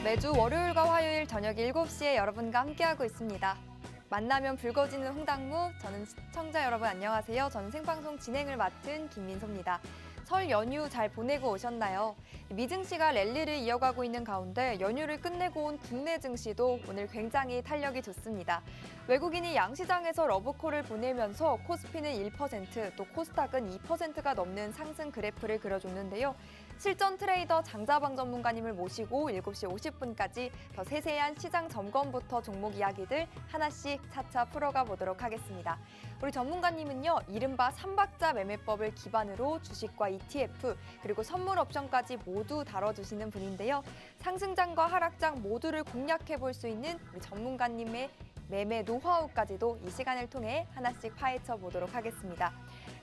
매주 월요일과 화요일 저녁 7시에 여러분과 함께하고 있습니다. 만나면 붉어지는 홍당무, 저는 시청자 여러분 안녕하세요. 저는 생방송 진행을 맡은 김민소입니다. 설 연휴 잘 보내고 오셨나요? 미증 시가 랠리를 이어가고 있는 가운데 연휴를 끝내고 온 국내 증시도 오늘 굉장히 탄력이 좋습니다. 외국인이 양시장에서 러브콜을 보내면서 코스피는 1%, 또 코스닥은 2%가 넘는 상승 그래프를 그려줬는데요. 실전 트레이더 장자방 전문가님을 모시고 7시 50분까지 더 세세한 시장 점검부터 종목 이야기들 하나씩 차차 풀어가 보도록 하겠습니다. 우리 전문가님은요, 이른바 3박자 매매법을 기반으로 주식과 ETF 그리고 선물 옵션까지 모두 다뤄주시는 분인데요. 상승장과 하락장 모두를 공략해 볼 수 있는 우리 전문가님의 매매 노하우까지도 이 시간을 통해 하나씩 파헤쳐 보도록 하겠습니다.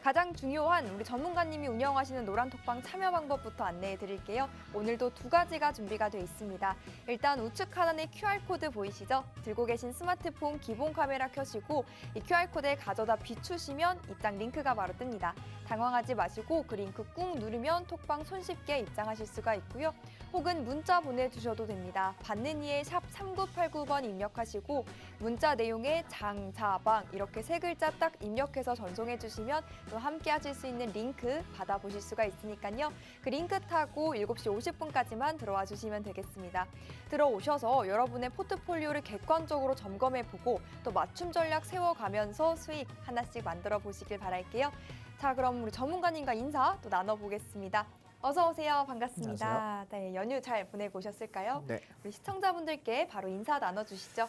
가장 중요한 우리 전문가님이 운영하시는 노란톡방 참여 방법부터 안내해 드릴게요. 오늘도 두 가지가 준비가 돼 있습니다. 일단 우측 하단에 QR코드 보이시죠? 들고 계신 스마트폰 기본 카메라 켜시고 이 QR코드에 가져다 비추시면 입장 링크가 바로 뜹니다. 당황하지 마시고 그 링크 꾹 누르면 톡방 손쉽게 입장하실 수가 있고요. 혹은 문자 보내주셔도 됩니다. 받는 이에 샵 3989번 입력하시고 문자 내용에 장자방 이렇게 세 글자 딱 입력해서 전송해 주시면 또 함께 하실 수 있는 링크 받아보실 수가 있으니까요. 그 링크 타고 7시 50분까지만 들어와 주시면 되겠습니다. 들어오셔서 여러분의 포트폴리오를 객관적으로 점검해보고 또 맞춤 전략 세워가면서 수익 하나씩 만들어 보시길 바랄게요. 자, 그럼 우리 전문가님과 인사 또 나눠보겠습니다. 어서 오세요. 반갑습니다. 안녕하세요. 네, 연휴 잘 보내고 오셨을까요? 네. 우리 시청자분들께 바로 인사 나눠주시죠.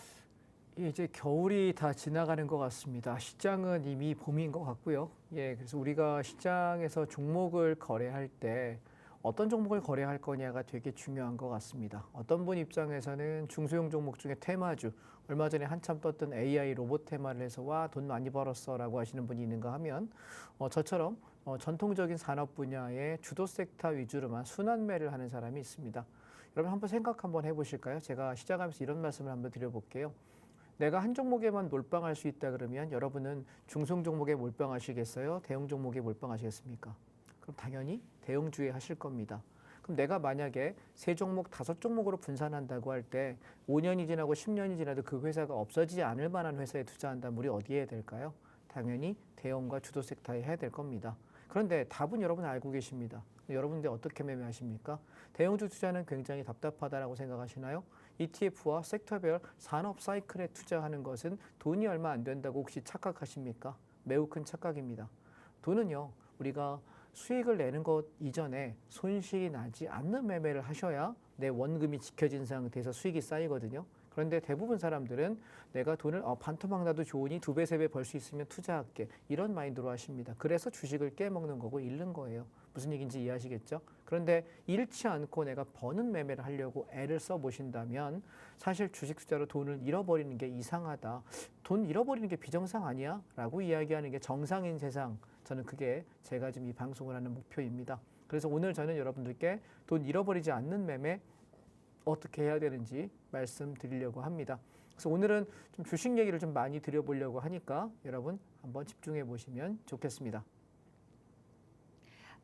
이제 겨울이 다 지나가는 것 같습니다. 시장은 이미 봄인 것 같고요. 그래서 우리가 시장에서 종목을 거래할 때 어떤 종목을 거래할 거냐가 되게 중요한 것 같습니다. 어떤 분 입장에서는 중소형 종목 중에 테마주, 얼마 전에 한참 떴던 AI 로봇 테마를 해서 와, 돈 많이 벌었어 라고 하시는 분이 있는가 하면 저처럼 전통적인 산업 분야의 주도 섹터 위주로만 순환매를 하는 사람이 있습니다. 여러분 한번 생각 한번 해보실까요? 제가 시작하면서 이런 말씀을 한번 드려볼게요. 내가 한 종목에만 몰빵할 수 있다 그러면 여러분은 중소형 종목에 몰빵하시겠어요? 대형 종목에 몰빵하시겠습니까? 그럼 당연히 대형주에 하실 겁니다. 그럼 내가 만약에 3종목, 5종목으로 분산한다고 할 때 5년이 지나고 10년이 지나도 그 회사가 없어지지 않을 만한 회사에 투자한다면 우리 어디에 해야 될까요? 당연히 대형과 주도 섹터에 해야 될 겁니다. 그런데 답은 여러분 알고 계십니다. 여러분들 어떻게 매매하십니까? 대형주 투자는 굉장히 답답하다라고 생각하시나요? ETF와 섹터별 산업 사이클에 투자하는 것은 돈이 얼마 안 된다고 혹시 착각하십니까? 매우 큰 착각입니다. 돈은요, 우리가 수익을 내는 것 이전에 손실이 나지 않는 매매를 하셔야 내 원금이 지켜진 상태에서 수익이 쌓이거든요. 그런데 대부분 사람들은 내가 돈을 반토막 나도 좋으니 2배, 3배 벌 수 있으면 투자할게. 이런 마인드로 하십니다. 그래서 주식을 깨먹는 거고 잃는 거예요. 무슨 얘기인지 이해하시겠죠? 그런데 잃지 않고 내가 버는 매매를 하려고 애를 써보신다면 사실 주식 투자로 돈을 잃어버리는 게 이상하다. 돈 잃어버리는 게 비정상 아니야? 라고 이야기하는 게 정상인 세상. 저는 그게 제가 지금 이 방송을 하는 목표입니다. 그래서 오늘 저는 여러분들께 돈 잃어버리지 않는 매매 어떻게 해야 되는지 말씀드리려고 합니다. 그래서 오늘은 좀 주식 얘기를 좀 많이 드려보려고 하니까 여러분 한번 집중해 보시면 좋겠습니다.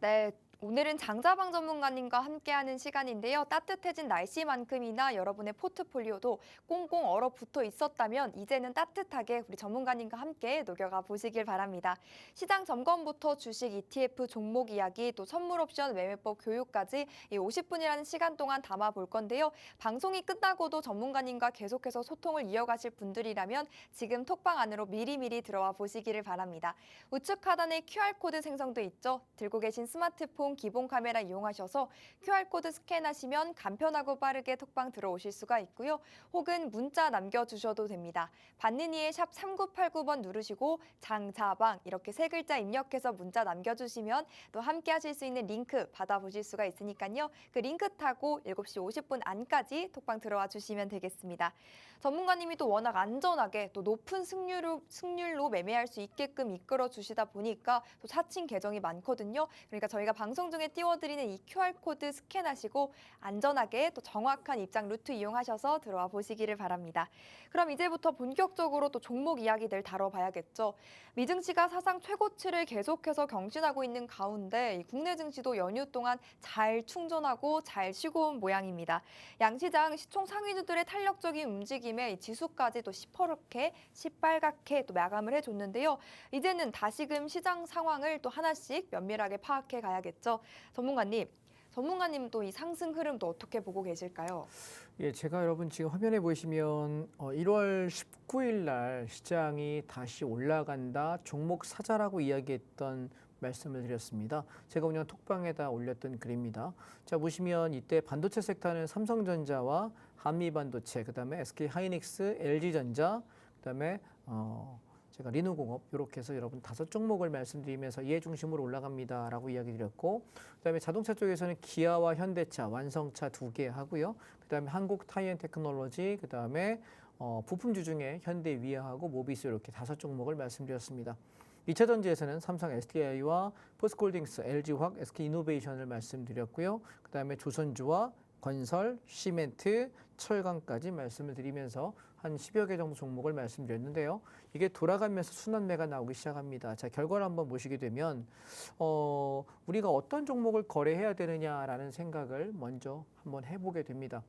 네, 오늘은 장자방 전문가님과 함께하는 시간인데요. 따뜻해진 날씨만큼이나 여러분의 포트폴리오도 꽁꽁 얼어붙어 있었다면 이제는 따뜻하게 우리 전문가님과 함께 녹여가 보시길 바랍니다. 시장 점검부터 주식, ETF, 종목 이야기, 또 선물 옵션, 매매법 교육까지 이 50분이라는 시간 동안 담아볼 건데요. 방송이 끝나고도 전문가님과 계속해서 소통을 이어가실 분들이라면 지금 톡방 안으로 미리미리 들어와 보시기를 바랍니다. 우측 하단에 QR코드 생성돼 있죠. 들고 계신 스마트폰 기본 카메라 이용하셔서 QR코드 스캔하시면 간편하고 빠르게 톡방 들어오실 수가 있고요. 혹은 문자 남겨주셔도 됩니다. 받는 이에 샵 3989번 누르시고 장자방 이렇게 세 글자 입력해서 문자 남겨주시면 또 함께 하실 수 있는 링크 받아보실 수가 있으니까요. 그 링크 타고 7시 50분 안까지 톡방 들어와 주시면 되겠습니다. 전문가님이 또 워낙 안전하게 또 높은 승률로 매매할 수 있게끔 이끌어 주시다 보니까 또 사칭 계정이 많거든요. 그러니까 저희가 방송 방송 중에 띄워드리는 이 QR코드 스캔하시고 안전하게 또 정확한 입장 루트 이용하셔서 들어와 보시기를 바랍니다. 그럼 이제부터 본격적으로 또 종목 이야기들 다뤄봐야겠죠. 미증시가 사상 최고치를 계속해서 경신하고 있는 가운데 이 국내 증시도 연휴 동안 잘 충전하고 잘 쉬고 온 모양입니다. 양시장 시총 상위주들의 탄력적인 움직임에 이 지수까지 또 시퍼렇게 시빨갛게 또 마감을 해줬는데요. 이제는 다시금 시장 상황을 또 하나씩 면밀하게 파악해 가야겠죠. 전문가님도 이 상승 흐름도 어떻게 보고 계실까요? 예, 제가 여러분 지금 화면에 보시면 1월 19일 날 시장이 다시 올라간다, 종목 사자라고 이야기했던 말씀을 드렸습니다. 제가 그냥 톡방에다 올렸던 글입니다. 자, 보시면 이때 반도체 섹터는 삼성전자와 한미반도체, 그다음에 SK하이닉스, LG전자, 그다음에 제가 리누공업 이렇게 해서 여러분 5종목을 말씀드리면서 이해 중심으로 올라갑니다라고 이야기 드렸고, 그다음에 자동차 쪽에서는 기아와 현대차, 완성차 2개 하고요. 그다음에 한국 타이앤테크놀로지, 그다음에 부품주 중에 현대위아하고 모비스 이렇게 5종목을 말씀드렸습니다. 2차 전지에서는 삼성 SDI와 포스코홀딩스, LG화학, SK이노베이션을 말씀드렸고요. 그다음에 조선주와 건설, 시멘트, 철강까지 말씀을 드리면서 한 10여 개 정도 종목을 말씀드렸는데요. 이게 돌아가면서 순환매가 나오기 시작합니다. 자, 결과를 한번 보시게 되면 우리가 어떤 종목을 거래해야 되느냐라는 생각을 먼저 한번 해보게 됩니다.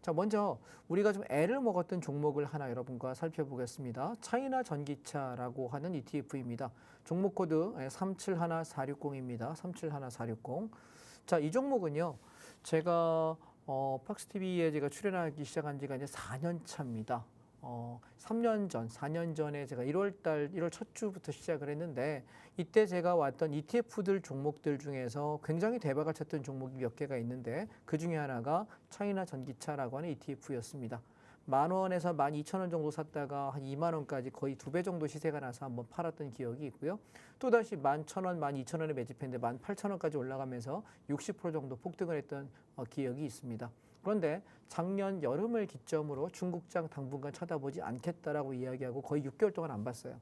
자, 먼저 우리가 좀 애를 먹었던 종목을 하나 여러분과 살펴보겠습니다. 차이나 전기차라고 하는 ETF입니다. 종목 코드 371460입니다. 371460. 자, 이 종목은요, 제가 팍스TV에 제가 출연하기 시작한 지가 이제 4년 차입니다. 3년 전, 4년 전에 제가 1월 첫 주부터 시작을 했는데, 이때 제가 왔던 ETF들 종목들 중에서 굉장히 대박을 쳤던 종목이 몇 개가 있는데, 그 중에 하나가 차이나 전기차라고 하는 ETF였습니다. 10,000원에서 12,000원 정도 샀다가 한 2만 원까지 거의 2배 정도 시세가 나서 한번 팔았던 기억이 있고요. 또다시 11,000원, 12,000원에 매집했는데 18,000원까지 올라가면서 60% 정도 폭등을 했던 기억이 있습니다. 그런데 작년 여름을 기점으로 중국장 당분간 쳐다보지 않겠다라고 이야기하고 거의 6개월 동안 안 봤어요.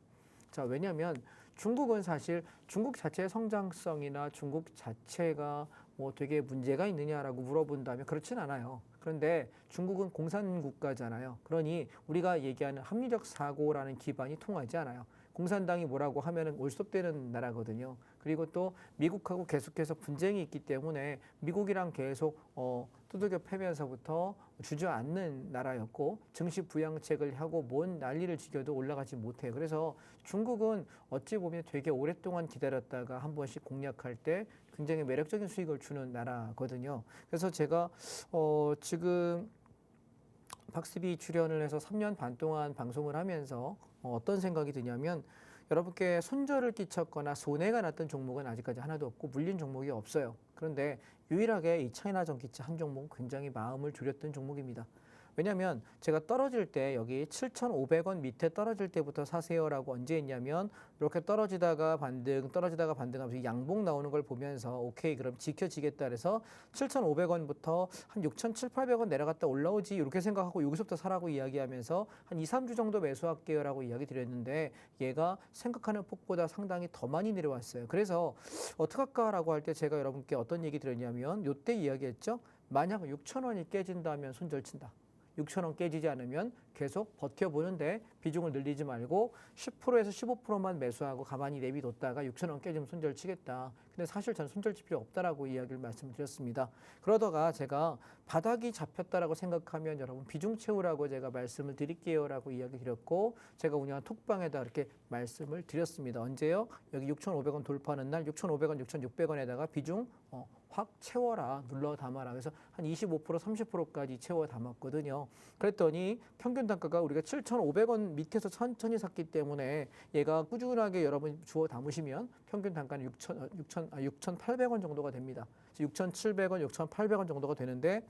자, 왜냐하면 중국은 사실 중국 자체의 성장성이나 중국 자체가 뭐 되게 문제가 있느냐라고 물어본다면 그렇진 않아요. 그런데 중국은 공산국가잖아요. 그러니 우리가 얘기하는 합리적 사고라는 기반이 통하지 않아요. 공산당이 뭐라고 하면은 올ստop되는 나라거든요. 그리고 또 미국하고 계속해서 분쟁이 있기 때문에 미국이랑 계속 두들겨 패면서부터 주저앉는 나라였고, 증시 부양책을 하고 뭔 난리를 지겨도 올라가지 못해요. 그래서 중국은 어찌 보면 되게 오랫동안 기다렸다가 한 번씩 공략할 때 굉장히 매력적인 수익을 주는 나라거든요. 그래서 제가 지금 팍스비 출연을 해서 3년 반 동안 방송을 하면서 어떤 생각이 드냐면, 여러분께 손절을 끼쳤거나 손해가 났던 종목은 아직까지 하나도 없고 물린 종목이 없어요. 그런데 유일하게 이 차이나 전기차 한 종목은 굉장히 마음을 졸였던 종목입니다. 왜냐하면 제가 떨어질 때 여기 7,500원 밑에 떨어질 때부터 사세요라고 언제 했냐면, 이렇게 떨어지다가 반등하면서 양봉 나오는 걸 보면서 오케이 그럼 지켜지겠다 그래서 7,500원부터 한 6,700~800원 내려갔다 올라오지 이렇게 생각하고 여기서부터 사라고 이야기하면서 한 2~3주 정도 매수할게요라고 이야기 드렸는데, 얘가 생각하는 폭보다 상당히 더 많이 내려왔어요. 그래서 어떡할까라고 할 때 제가 여러분께 어떤 얘기 드렸냐면, 요때 이야기했죠. 만약 6,000원이 깨진다면 손절친다. 6,000원 깨지지 않으면 계속 버텨보는데 비중을 늘리지 말고 10%에서 15%만 매수하고 가만히 내비뒀다가 6,000원 깨지면 손절치겠다. 근데 사실 저는 손절칠 필요 없다라고 이야기를 말씀드렸습니다. 그러다가 제가 바닥이 잡혔다라고 생각하면 여러분 비중 채우라고 제가 말씀을 드릴게요라고 이야기 드렸고, 제가 운영한 톡방에다 이렇게 말씀을 드렸습니다. 언제요? 여기 6,500원 돌파하는 날 6,500원, 6,600원에다가 비중 확 채워라, 눌러 담아라. 그래서 한 25%, 30%까지 채워 담았거든요. 그랬더니 평균 단가가 우리가 7,500원 밑에서 천천히 샀기 때문에 얘가 꾸준하게 여러분 주워 담으시면 평균 단가는 6,800원 정도가 됩니다. 6,700원, 6,800원 정도가 되는데,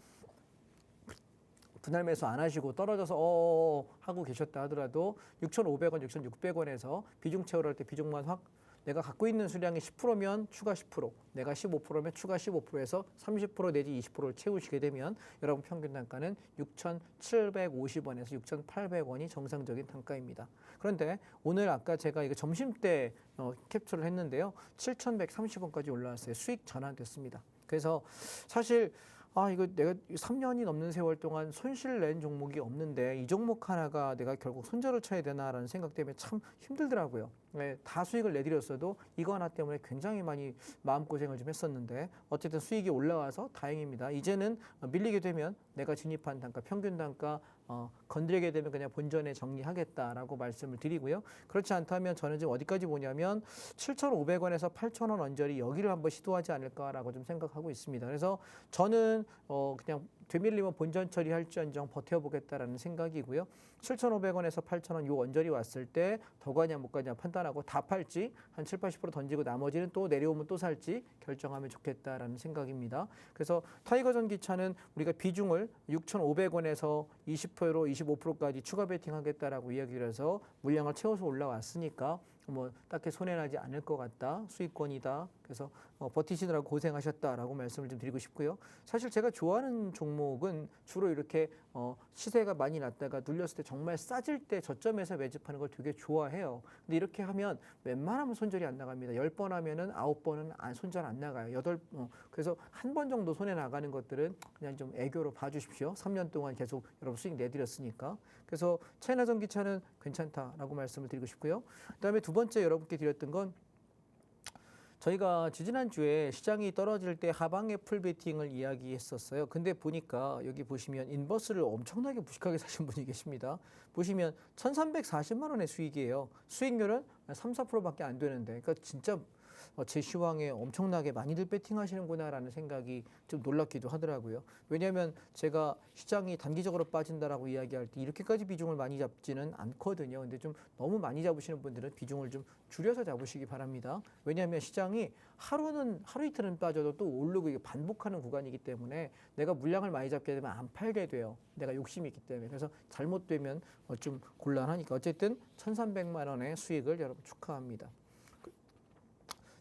분할 매수 안 하시고 떨어져서 하고 계셨다 하더라도 6,500원, 6,600원에서 비중 채우라 할 때 비중만 확 내가 갖고 있는 수량이 10%면 추가 10%, 내가 15%면 추가 15%에서 30% 내지 20%를 채우시게 되면 여러분 평균 단가는 6,750원에서 6,800원이 정상적인 단가입니다. 그런데 오늘 아까 제가 이거 점심 때 캡처를 했는데요. 7,130원까지 올라왔어요. 수익 전환됐습니다. 그래서 사실 이거 내가 3년이 넘는 세월 동안 손실 낸 종목이 없는데 이 종목 하나가 내가 결국 손절을 쳐야 되나라는 생각 때문에 참 힘들더라고요. 네, 다 수익을 내드렸어도 이거 하나 때문에 굉장히 많이 마음고생을 좀 했었는데 어쨌든 수익이 올라와서 다행입니다. 이제는 밀리게 되면 내가 진입한 단가, 평균 단가 건드리게 되면 그냥 본전에 정리하겠다라고 말씀을 드리고요. 그렇지 않다면 저는 지금 어디까지 보냐면 7,500원에서 8,000원 언저리 여기를 한번 시도하지 않을까라고 좀 생각하고 있습니다. 그래서 저는 그냥 되밀리면 본전 처리할지언정 버텨보겠다라는 생각이고요. 7,500원에서 8,000원 요 언저리 왔을 때 더 가냐 못 가냐 판단하고 다 팔지 한 7, 80% 던지고 나머지는 또 내려오면 또 살지 결정하면 좋겠다라는 생각입니다. 그래서 타이거 전기차는 우리가 비중을 6,500원에서 20%로 25%까지 추가 베팅하겠다라고 이야기를 해서 물량을 채워서 올라왔으니까 뭐 딱히 손해나지 않을 것 같다. 수익권이다. 그래서 버티시느라고 고생하셨다라고 말씀을 좀 드리고 싶고요. 사실 제가 좋아하는 종목은 주로 이렇게 시세가 많이 났다가 눌렸을 때 정말 싸질 때 저점에서 매집하는 걸 되게 좋아해요. 근데 이렇게 하면 웬만하면 손절이 안 나갑니다. 10번 하면은 9번은 손절 안 나가요. 그래서 한 번 정도 손해 나가는 것들은 그냥 좀 애교로 봐주십시오. 3년 동안 계속 여러분 수익 내드렸으니까. 그래서 차이나 전기차는 괜찮다라고 말씀을 드리고 싶고요. 그다음에 두 번째 여러분께 드렸던 건 저희가 지지난주에 시장이 떨어질 때 하방의 풀베팅을 이야기했었어요. 근데 보니까 여기 보시면 인버스를 엄청나게 무식하게 사신 분이 계십니다. 보시면 1,340만 원의 수익이에요. 수익률은 3, 4%밖에 안 되는데 그러니까 진짜 제시황에 엄청나게 많이들 배팅하시는구나라는 생각이 좀 놀랍기도 하더라고요. 왜냐하면 제가 시장이 단기적으로 빠진다라고 이야기할 때 이렇게까지 비중을 많이 잡지는 않거든요. 근데 좀 너무 많이 잡으시는 분들은 비중을 좀 줄여서 잡으시기 바랍니다. 왜냐하면 시장이 하루 이틀은 빠져도 또 오르고 이게 반복하는 구간이기 때문에 내가 물량을 많이 잡게 되면 안 팔게 돼요. 내가 욕심이 있기 때문에. 그래서 잘못되면 좀 곤란하니까 어쨌든 1,300만 원의 수익을 여러분 축하합니다.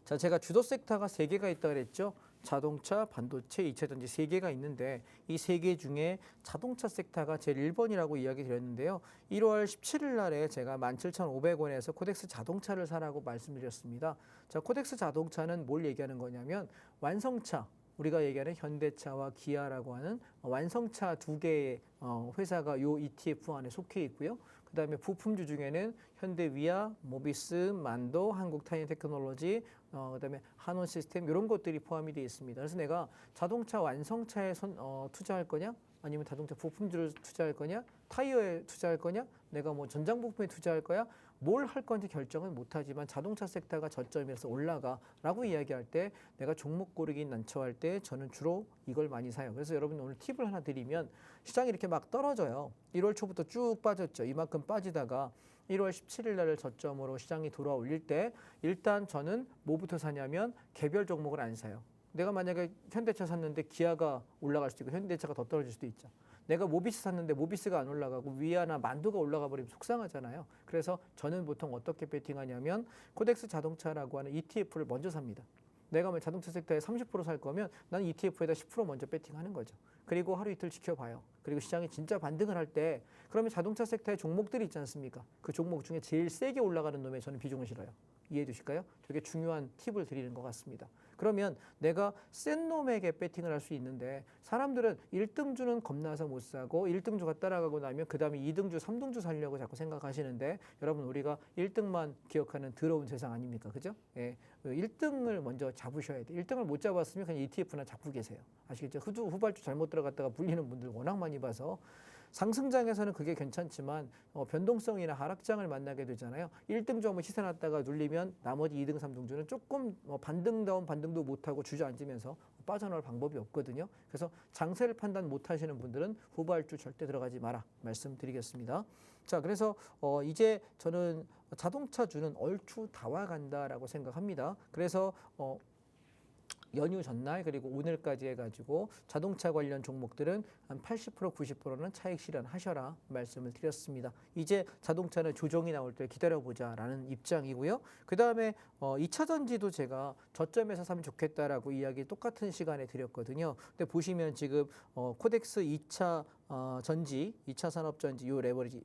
자, 제가 주도 섹터가 3개가 있다고 그랬죠. 자동차, 반도체, 2차전지 3개가 있는데 이 3개 중에 자동차 섹터가 제일 1번이라고 이야기 드렸는데요. 1월 17일 날에 제가 17,500원에서 코덱스 자동차를 사라고 말씀드렸습니다. 자, 코덱스 자동차는 뭘 얘기하는 거냐면 완성차, 우리가 얘기하는 현대차와 기아라고 하는 완성차 2개의 회사가 요 ETF 안에 속해 있고요. 그다음에 부품주 중에는 현대위아, 모비스, 만도, 한국타이어테크놀로지, 그다음에 한원 시스템 이런 것들이 포함이 되어 있습니다. 그래서 내가 자동차 완성차에 투자할 거냐, 아니면 자동차 부품주를 투자할 거냐, 타이어에 투자할 거냐, 내가 뭐 전장 부품에 투자할 거야, 뭘 할 건지 결정은 못하지만 자동차 섹터가 저점에서 올라가라고 이야기할 때 내가 종목 고르기 난처할 때 저는 주로 이걸 많이 사요. 그래서 여러분 오늘 팁을 하나 드리면 시장이 이렇게 막 떨어져요. 1월 초부터 쭉 빠졌죠. 이만큼 빠지다가 1월 17일 날 저점으로 시장이 돌아 올릴 때 일단 저는 뭐부터 사냐면 개별 종목을 안 사요. 내가 만약에 현대차 샀는데 기아가 올라갈 수도 있고 현대차가 더 떨어질 수도 있죠. 내가 모비스 샀는데 모비스가 안 올라가고 위아나 만도가 올라가 버리면 속상하잖아요. 그래서 저는 보통 어떻게 베팅하냐면 코덱스 자동차라고 하는 ETF를 먼저 삽니다. 내가 뭐 자동차 섹터에 30% 살 거면 나는 ETF에다 10% 먼저 베팅하는 거죠. 그리고 하루 이틀 지켜봐요. 그리고 시장이 진짜 반등을 할 때 그러면 자동차 섹터에 종목들이 있지 않습니까? 그 종목 중에 제일 세게 올라가는 놈에 저는 비중을 실어요. 이해해 주실까요? 되게 중요한 팁을 드리는 것 같습니다. 그러면 내가 센 놈에게 배팅을 할 수 있는데 사람들은 1등주는 겁나서 못 사고 1등주가 따라가고 나면 그 다음에 2등주, 3등주 살려고 자꾸 생각하시는데 여러분 우리가 1등만 기억하는 더러운 세상 아닙니까? 그죠? 예, 1등을 먼저 잡으셔야 돼요. 1등을 못 잡았으면 그냥 ETF나 잡고 계세요. 아시겠죠? 후발주 잘못 들어갔다가 불리는 분들 워낙 많이 봐서 상승장에서는 그게 괜찮지만 변동성이나 하락장을 만나게 되잖아요. 1등주 한번 시세 났다가 눌리면 나머지 2등, 3등주는 조금 반등다운 반등도 못하고 주저앉으면서 빠져나올 방법이 없거든요. 그래서 장세를 판단 못하시는 분들은 후발주 절대 들어가지 마라 말씀드리겠습니다. 자, 그래서 이제 저는 자동차주는 얼추 다 와간다라고 생각합니다. 그래서 연휴 전날 그리고 오늘까지 해가지고 자동차 관련 종목들은 한 80% 90%는 차익 실현하셔라 말씀을 드렸습니다. 이제 자동차는 조정이 나올 때 기다려보자라는 입장이고요. 그 다음에 2차 전지도 제가 저점에서 사면 좋겠다라고 이야기 똑같은 시간에 드렸거든요. 근데 보시면 지금 코덱스 2차 전지, 2차 산업전지 요 레버리지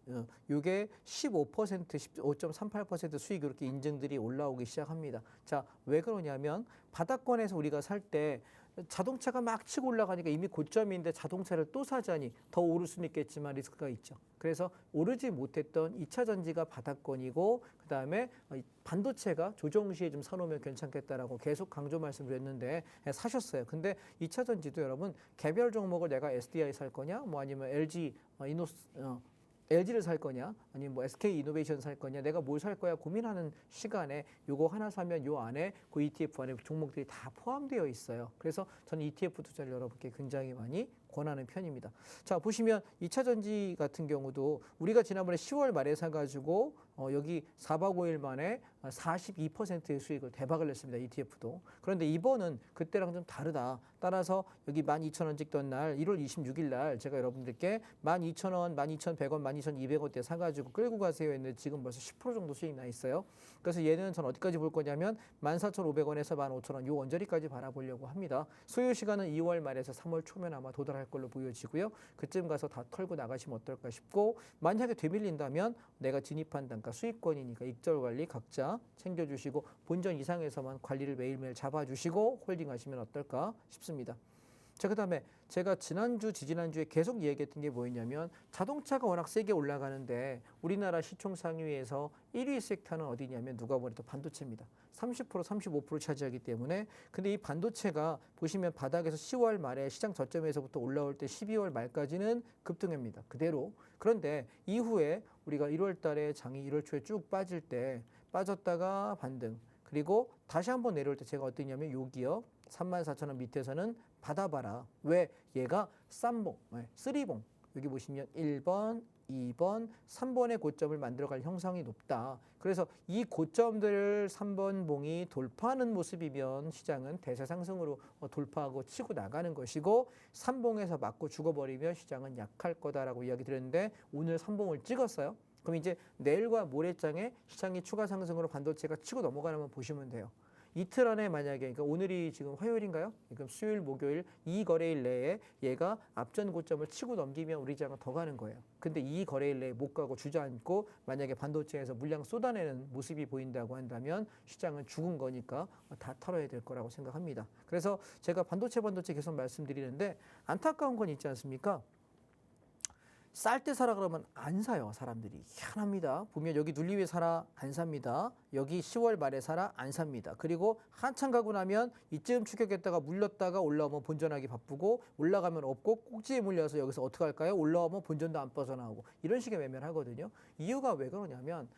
요게 15%, 15.38% 수익 이렇게 인증들이 올라오기 시작합니다. 자, 왜 그러냐면 바닥권에서 우리가 살 때 자동차가 막 치고 올라가니까 이미 고점인데 자동차를 또 사자니 더 오를 수는 있겠지만 리스크가 있죠. 그래서 오르지 못했던 2차 전지가 바닥권이고 그다음에 반도체가 조정 시에 좀 사놓으면 괜찮겠다라고 계속 강조 말씀드렸는데 사셨어요. 근데 2차 전지도 여러분 개별 종목을 내가 SDI 살 거냐 뭐 아니면 LG LG를 살 거냐 아니면 뭐 SK 이노베이션 살 거냐 내가 뭘 살 거야 고민하는 시간에 요거 하나 사면 요 안에 그 ETF 안에 종목들이 다 포함되어 있어요. 그래서 저는 ETF 투자를 여러분께 굉장히 많이 권하는 편입니다. 자, 보시면 2차 전지 같은 경우도 우리가 지난번에 10월 말에 사가지고 여기 4박 5일 만에 42%의 수익을 대박을 냈습니다. ETF도. 그런데 이번은 그때랑 좀 다르다. 따라서 여기 12,000원 찍던 날 1월 26일 날 제가 여러분들께 12,000원, 12,100원, 12,200원대 사가지고 끌고 가세요 했는데 지금 벌써 10% 정도 수익 나 있어요. 그래서 얘는 전 어디까지 볼 거냐면 14,500원에서 15,000원 요 언저리까지 바라보려고 합니다. 소요 시간은 2월 말에서 3월 초면 아마 도달할 걸로 보여지고요. 그쯤 가서 다 털고 나가시면 어떨까 싶고 만약에 되밀린다면 내가 진입한 단가 수익권이니까 익절 관리 각자 챙겨주시고 본전 이상에서만 관리를 매일매일 잡아주시고 홀딩하시면 어떨까 싶습니다. 자, 그다음에 제가 지난주, 지지난주에 계속 얘기했던 게 뭐였냐면 자동차가 워낙 세게 올라가는데 우리나라 시총 상위에서 1위 섹터는 어디냐면 누가 보래도 반도체입니다. 30%, 35% 차지하기 때문에 근데 이 반도체가 보시면 바닥에서 10월 말에 시장 저점에서부터 올라올 때 12월 말까지는 급등합니다. 그대로. 그런데 이후에 우리가 1월 달에 장이 1월 초에 쭉 빠질 때 빠졌다가 반등 그리고 다시 한번 내려올 때 제가 어떠냐면 여기요. 34,000원 밑에서는 받아봐라. 왜? 얘가 쌈봉, 쓰리봉. 여기 보시면 1번, 2번, 3번의 고점을 만들어갈 형상이 높다. 그래서 이 고점들을 3번 봉이 돌파하는 모습이면 시장은 대세 상승으로 돌파하고 치고 나가는 것이고 3봉에서 맞고 죽어버리면 시장은 약할 거다라고 이야기 드렸는데 오늘 3봉을 찍었어요. 그럼 이제 내일과 모레장에 시장이 추가 상승으로 반도체가 치고 넘어가는 걸 보시면 돼요. 이틀 안에 만약에 그러니까 오늘이 지금 화요일인가요? 그럼 수요일, 목요일 이 거래일 내에 얘가 앞전 고점을 치고 넘기면 우리 시장은 더 가는 거예요. 근데 이 거래일 내에 못 가고 주저앉고 만약에 반도체에서 물량 쏟아내는 모습이 보인다고 한다면 시장은 죽은 거니까 다 털어야 될 거라고 생각합니다. 그래서 제가 반도체 계속 말씀드리는데 안타까운 건 있지 않습니까? 쌀 때 사라 그러면 안 사요. 사람들이 희한합니다. 보면 여기 눌리 위에 사라 안 삽니다. 여기 10월 말에 사라 안 삽니다. 그리고 한참 가고 나면 이쯤 추격했다가 물렸다가 올라오면 본전하기 바쁘고 올라가면 없고 꼭지에 물려서 여기서 어떻게 할까요? 올라오면 본전도 안 빠져나오고 이런 식의 매매를 하거든요. 이유가 왜 그러냐면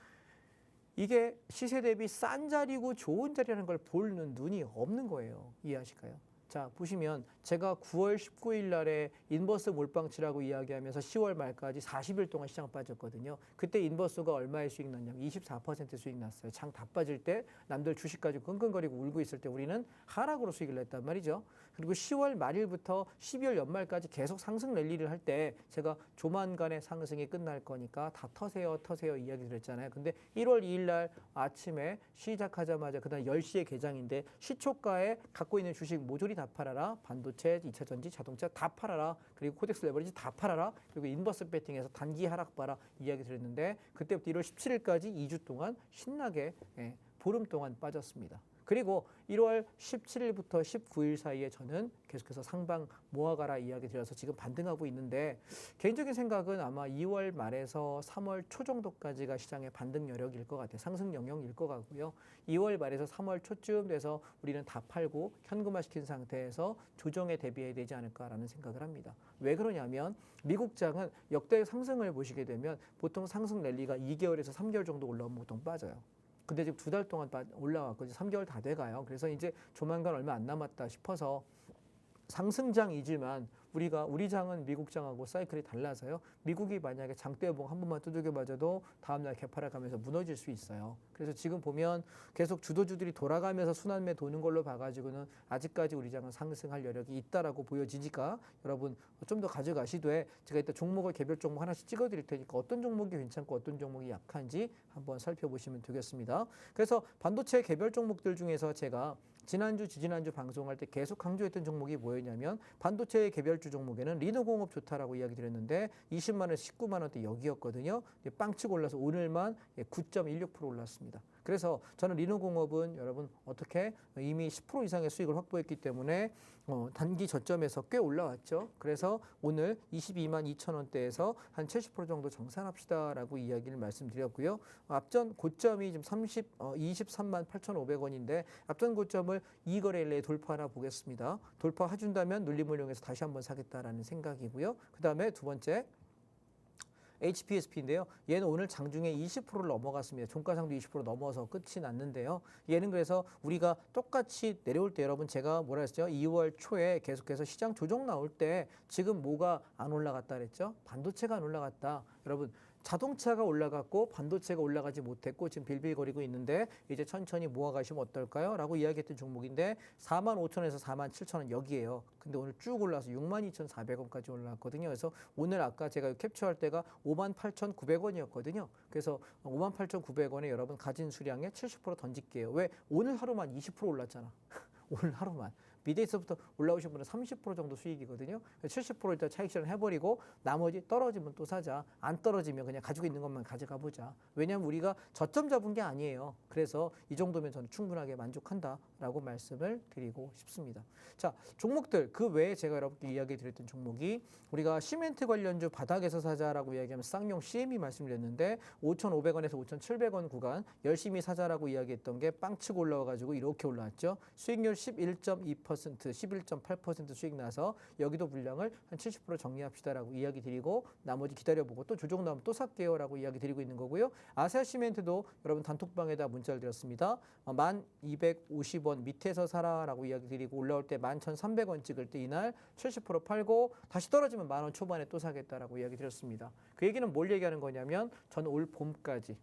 이게 시세 대비 싼 자리고 좋은 자리라는 걸 보는 눈이 없는 거예요. 이해하실까요? 자, 보시면 제가 9월 19일 날에 인버스 몰빵치라고 이야기하면서 10월 말까지 40일 동안 시장 빠졌거든요. 그때 인버스가 얼마의 수익 났냐면 24% 수익 났어요. 장 다 빠질 때 남들 주식 가지고 끙끙거리고 울고 있을 때 우리는 하락으로 수익을 냈단 말이죠. 그리고 10월 말일부터 12월 연말까지 계속 상승 랠리를 할 때 제가 조만간에 상승이 끝날 거니까 다 터세요 이야기 드렸잖아요. 근데 1월 2일 날 아침에 시작하자마자 그다음 10시에 개장인데 시초가에 갖고 있는 주식 모조리 다 팔아라. 반도체, 2차 전지, 자동차 다 팔아라. 그리고 코덱스 레버리지 다 팔아라. 그리고 인버스 배팅에서 단기 하락 봐라. 이야기 드렸는데 그때부터 1월 17일까지 2주 동안 신나게 보름 동안 빠졌습니다. 그리고 1월 17일부터 19일 사이에 저는 계속해서 상방 모아가라 이야기 드려서 지금 반등하고 있는데 개인적인 생각은 아마 2월 말에서 3월 초 정도까지가 시장의 반등 여력일 것 같아요. 상승 영역일 것 같고요. 2월 말에서 3월 초쯤 돼서 우리는 다 팔고 현금화시킨 상태에서 조정에 대비해야 되지 않을까라는 생각을 합니다. 왜 그러냐면 미국장은 역대 상승을 보시게 되면 보통 상승 랠리가 2개월에서 3개월 정도 올라오면 보통 빠져요. 근데 지금 2달 동안 올라왔거든요. 3개월 다 돼가요. 그래서 이제 조만간 얼마 안 남았다 싶어서 상승장이지만 우리 장은 미국 장하고 사이클이 달라서요. 미국이 만약에 장대봉 한 번만 두들겨 맞아도 다음날 개파락 가면서 무너질 수 있어요. 그래서 지금 보면 계속 주도주들이 돌아가면서 순환매 도는 걸로 봐가지고는 아직까지 우리 장은 상승할 여력이 있다라고 보여지니까 여러분 좀 더 가져가시되 제가 이따 종목을 개별 종목 하나씩 찍어드릴 테니까 어떤 종목이 괜찮고 어떤 종목이 약한지 한번 살펴보시면 되겠습니다. 그래서 반도체 개별 종목들 중에서 제가 지난주, 지지난주 방송할 때 계속 강조했던 종목이 뭐였냐면 반도체 개별주 종목에는 리노공업 좋다라고 이야기 드렸는데 20만 원에서 19만 원대 여기였거든요. 빵 치고 올라서 오늘만 9.16% 올랐습니다. 그래서 저는 리노공업은 여러분 어떻게 이미 10% 이상의 수익을 확보했기 때문에 단기 저점에서 꽤 올라왔죠. 그래서 오늘 22만 2천 원대에서 한 70% 정도 정산합시다라고 이야기를 말씀드렸고요. 앞전 고점이 지금 23만 8,500원인데 앞전 고점을 이 거래일 내에 돌파하나 보겠습니다. 돌파해준다면 눌림을 이용해서 다시 한번 사겠다라는 생각이고요. 그 다음에 두 번째 HPSP인데요. 얘는 오늘 장중에 20%를 넘어갔습니다. 종가상도 20% 넘어서 끝이 났는데요. 얘는 그래서 우리가 똑같이 내려올 때 여러분 제가 뭐라 했죠? 2월 초에 계속해서 시장 조정 나올 때 지금 뭐가 안 올라갔다 그랬죠? 반도체가 안 올라갔다. 여러분 자동차가 올라갔고 반도체가 올라가지 못했고 지금 빌빌거리고 있는데 이제 천천히 모아가시면 어떨까요? 라고 이야기했던 종목인데 45,000원에서 47,000원 여기에요. 근데 오늘 쭉 올라서 62,400원까지 올라왔거든요. 그래서 오늘 아까 제가 캡처할 때가 58,900원이었거든요. 그래서 58,900원에 여러분 가진 수량의 70% 던질게요. 왜? 오늘 하루만 20% 올랐잖아. 오늘 하루만. 미대에서부터 올라오신 분은 30% 정도 수익이거든요. 70% 일단 차익 실현 해버리고 나머지 떨어지면 또 사자. 안 떨어지면 그냥 가지고 있는 것만 가져가 보자. 왜냐하면 우리가 저점 잡은 게 아니에요. 그래서 이 정도면 저는 충분하게 만족한다라고 말씀을 드리고 싶습니다. 자, 종목들 그 외에 제가 여러분께 이야기 드렸던 종목이 우리가 시멘트 관련주 바닥에서 사자라고 이야기하면 쌍용 CM이 말씀드렸는데 5,500원에서 5,700원 구간 열심히 사자라고 이야기했던 게 빵치고 올라와가지고 이렇게 올라왔죠. 수익률 11.2%, 11.8% 수익 나서 여기도 물량을 한 70% 정리합시다라고 이야기 드리고 나머지 기다려보고 또 조정 나오면 또 살게요라고 이야기 드리고 있는 거고요. 아세아시멘트도 여러분 단톡방에다 문자를 드렸습니다. 1,250원 밑에서 사라라고 이야기 드리고 올라올 때 11,300원 찍을 때 이날 70% 팔고 다시 떨어지면 10,000원 초반에 또 사겠다라고 이야기 드렸습니다. 그 얘기는 뭘 얘기하는 거냐면 저는 올 봄까지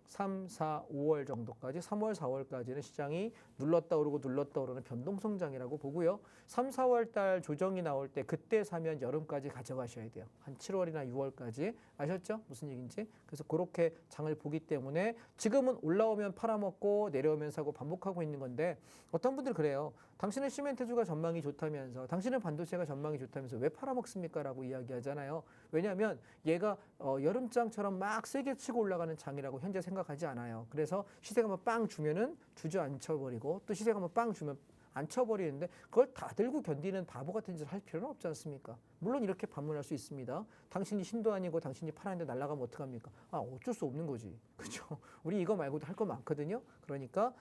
3, 4, 5월 정도까지 3월, 4월까지는 시장이 눌렀다 오르고 눌렀다 오르는 변동성장이라고 보고요. 3, 4월 달 조정이 나올 때 그때 사면 여름까지 가져가셔야 돼요. 한 7월이나 6월까지. 아셨죠? 무슨 얘기인지. 그래서 그렇게 장을 보기 때문에 지금은 올라오면 팔아먹고 내려오면 사고 반복하고 있는 건데 어떤 분들 그래요. 당신은 시멘트주가 전망이 좋다면서 당신은 반도체가 전망이 좋다면서 왜 팔아먹습니까? 라고 이야기하잖아요. 왜냐하면 얘가 여름장처럼 막 세게 치고 올라가는 장이라고 현재 생각하지 않아요. 그래서 시세가 한번 빵 주면은 주저앉혀버리고 또 시세가 한번 빵 주면 안 쳐버리는데 그걸 다 들고 견디는 바보 같은 짓을 할 필요는 없지 않습니까? 물론 이렇게 반문할 수 있습니다. 당신이 신도 아니고 당신이 팔았는데 날아가면 어떡합니까? 어쩔 수 없는 거지. 그렇죠? 우리 이거 말고도 할 거 많거든요. 그러니까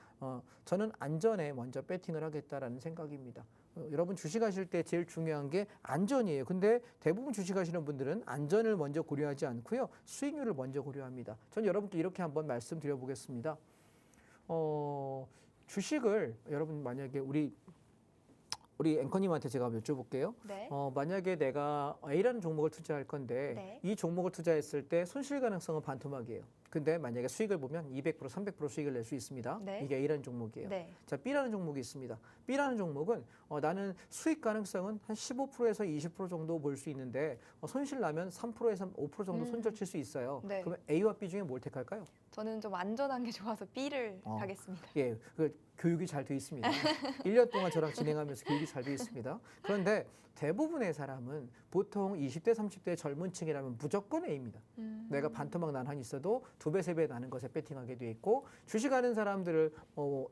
저는 안전에 먼저 배팅을 하겠다라는 생각입니다. 여러분 주식하실 때 제일 중요한 게 안전이에요. 근데 대부분 주식하시는 분들은 안전을 먼저 고려하지 않고요. 수익률을 먼저 고려합니다. 전 여러분께 이렇게 한번 말씀드려보겠습니다. 주식을 여러분 만약에 우리 앵커님한테 제가 여쭤볼게요. 네. 만약에 내가 A라는 종목을 투자할 건데 네. 이 종목을 투자했을 때 손실 가능성은 반토막이에요. 근데 만약에 수익을 보면 200%, 300% 수익을 낼 수 있습니다. 네. 이게 A라는 종목이에요. 네. 자, B라는 종목이 있습니다. B라는 종목은 나는 수익 가능성은 한 15%에서 20% 정도 볼 수 있는데 손실 나면 3%에서 5% 정도 손절 칠 수 있어요. 네. 그러면 A와 B 중에 뭘 택할까요? 저는 좀 안전한 게 좋아서 B를 가겠습니다. 예, 그 교육이 잘 돼 있습니다. 1년 동안 저랑 진행하면서 교육이 잘 돼 있습니다. 그런데 대부분의 사람은 보통 20대, 30대 젊은 층이라면 무조건 A입니다. 내가 반토막 난 한 있어도 2배, 3배 나는 것에 배팅하게 돼 있고 주식하는 사람들을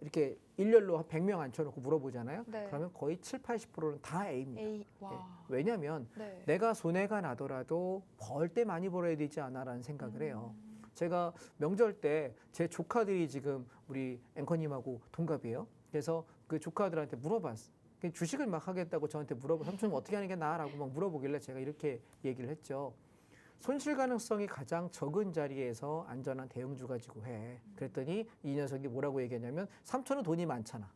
이렇게 일렬로 100명 앉혀놓고 물어보잖아요. 네. 그러면 거의 7, 80%는 다 A입니다. A. 와. 예, 왜냐하면 네. 내가 손해가 나더라도 벌 때 많이 벌어야 되지 않아라는 생각을 해요. 제가 명절 때 제 조카들이 지금 우리 앵커님하고 동갑이에요. 그래서 그 조카들한테 물어봤어. 주식을 막 하겠다고 저한테 삼촌 어떻게 하는 게 나아라고 막 물어보길래 제가 이렇게 얘기를 했죠. 손실 가능성이 가장 적은 자리에서 안전한 대형주 가지고 해. 그랬더니 이 녀석이 뭐라고 얘기했냐면 삼촌은 돈이 많잖아.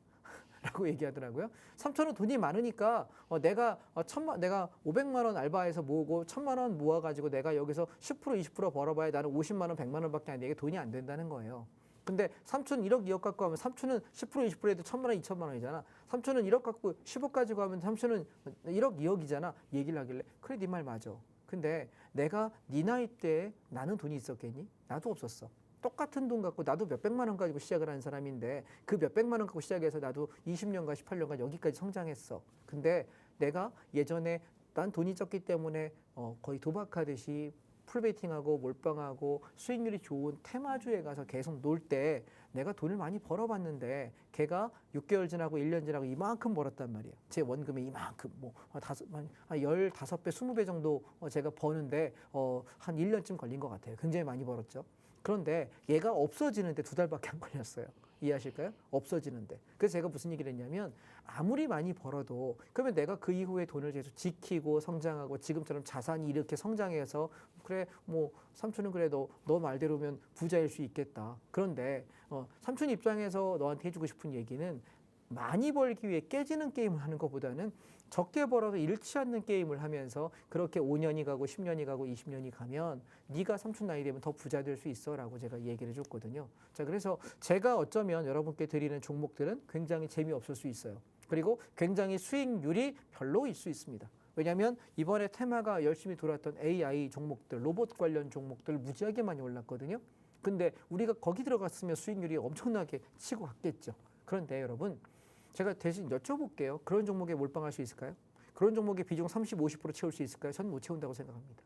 라고 얘기하더라고요. 삼촌은 돈이 많으니까 내가 500만 원 알바해서 모으고 1000만 원 모아가지고 내가 여기서 10% 20% 벌어봐야 나는 50만 원 100만 원밖에 안 돼. 이게 돈이 안 된다는 거예요. 근데 삼촌 1억 2억 갖고 하면 삼촌은 10% 20% 해도 1000만 원 2000만 원이잖아. 삼촌은 1억 갖고 10억 가지고 하면 삼촌은 1억 2억이잖아. 얘기를 하길래 그래 네 말 맞아. 근데 내가 네 나이 때 나는 돈이 있었겠니? 나도 없었어. 똑같은 돈 갖고 나도 몇백만 원 가지고 시작을 한 사람인데 그 몇백만 원 갖고 시작해서 나도 20년간 18년간 여기까지 성장했어. 근데 내가 예전에 난 돈이 적기 때문에 거의 도박하듯이 풀베이팅하고 몰빵하고 수익률이 좋은 테마주에 가서 계속 놀 때 내가 돈을 많이 벌어봤는데 걔가 6개월 지나고 1년 지나고 이만큼 벌었단 말이에요. 제 원금이 이만큼 한 15배, 20배 정도 제가 버는데 한 1년쯤 걸린 것 같아요. 굉장히 많이 벌었죠. 그런데 얘가 없어지는데 2달밖에 안 걸렸어요. 이해하실까요? 없어지는데. 그래서 제가 무슨 얘기를 했냐면 아무리 많이 벌어도 그러면 내가 그 이후에 돈을 계속 지키고 성장하고 지금처럼 자산이 이렇게 성장해서 그래 뭐 삼촌은 그래도 너 말대로면 부자일 수 있겠다. 그런데 삼촌 입장에서 너한테 해주고 싶은 얘기는 많이 벌기 위해 깨지는 게임을 하는 것보다는 적게 벌어도 잃지 않는 게임을 하면서 그렇게 5년이 가고 10년이 가고 20년이 가면 네가 삼촌 나이 되면 더 부자 될 수 있어라고 제가 얘기를 해줬거든요. 자, 그래서 제가 어쩌면 여러분께 드리는 종목들은 굉장히 재미없을 수 있어요. 그리고 굉장히 수익률이 별로일 수 있습니다. 왜냐하면 이번에 테마가 열심히 돌았던 AI 종목들, 로봇 관련 종목들 무지하게 많이 올랐거든요. 근데 우리가 거기 들어갔으면 수익률이 엄청나게 치고 갔겠죠. 그런데 여러분 제가 대신 여쭤볼게요. 그런 종목에 몰빵할 수 있을까요? 그런 종목의 비중 30, 50% 채울 수 있을까요? 저는 못 채운다고 생각합니다.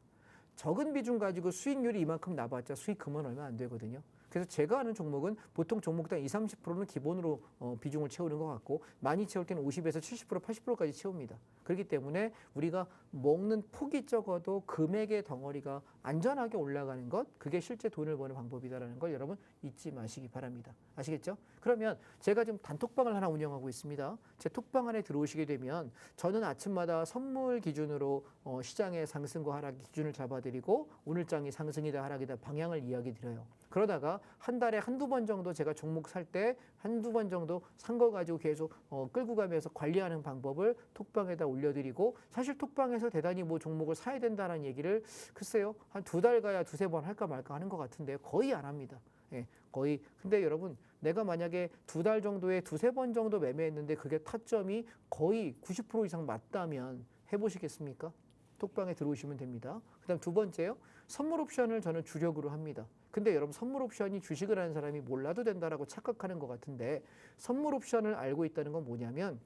적은 비중 가지고 수익률이 이만큼 나봤자 수익금은 얼마 안 되거든요. 그래서 제가 아는 종목은 보통 종목당 20, 30%는 기본으로 비중을 채우는 것 같고 많이 채울 때는 50에서 70%, 80%까지 채웁니다. 그렇기 때문에 우리가 먹는 폭이 적어도 금액의 덩어리가 안전하게 올라가는 것, 그게 실제 돈을 버는 방법이다라는 걸 여러분 잊지 마시기 바랍니다. 아시겠죠? 그러면 제가 지금 단톡방을 하나 운영하고 있습니다. 제 톡방 안에 들어오시게 되면 저는 아침마다 선물 기준으로 시장의 상승과 하락 기준을 잡아드리고 오늘 장이 상승이다 하락이다 방향을 이야기 드려요. 그러다가 한 달에 한두 번 정도 제가 종목 살 때 한두 번 정도 산 거 가지고 계속 끌고 가면서 관리하는 방법을 톡방에다 올려드리고 사실 톡방에서 대단히 뭐 종목을 사야 된다는 얘기를 글쎄요 한 2달 가야 2~3번 할까 말까 하는 것 같은데 거의 안 합니다. 예, 거의. 근데 여러분 내가 만약에 2달 정도에 2~3번 정도 매매했는데 그게 타점이 거의 90% 이상 맞다면 해보시겠습니까? 톡방에 들어오시면 됩니다. 그다음 두 번째요. 선물 옵션을 저는 주력으로 합니다. 근데 여러분 선물 옵션이 주식을 하는 사람이 몰라도 된다라고 착각하는 것 같은데 선물 옵션을 알고 있다는 건 뭐냐면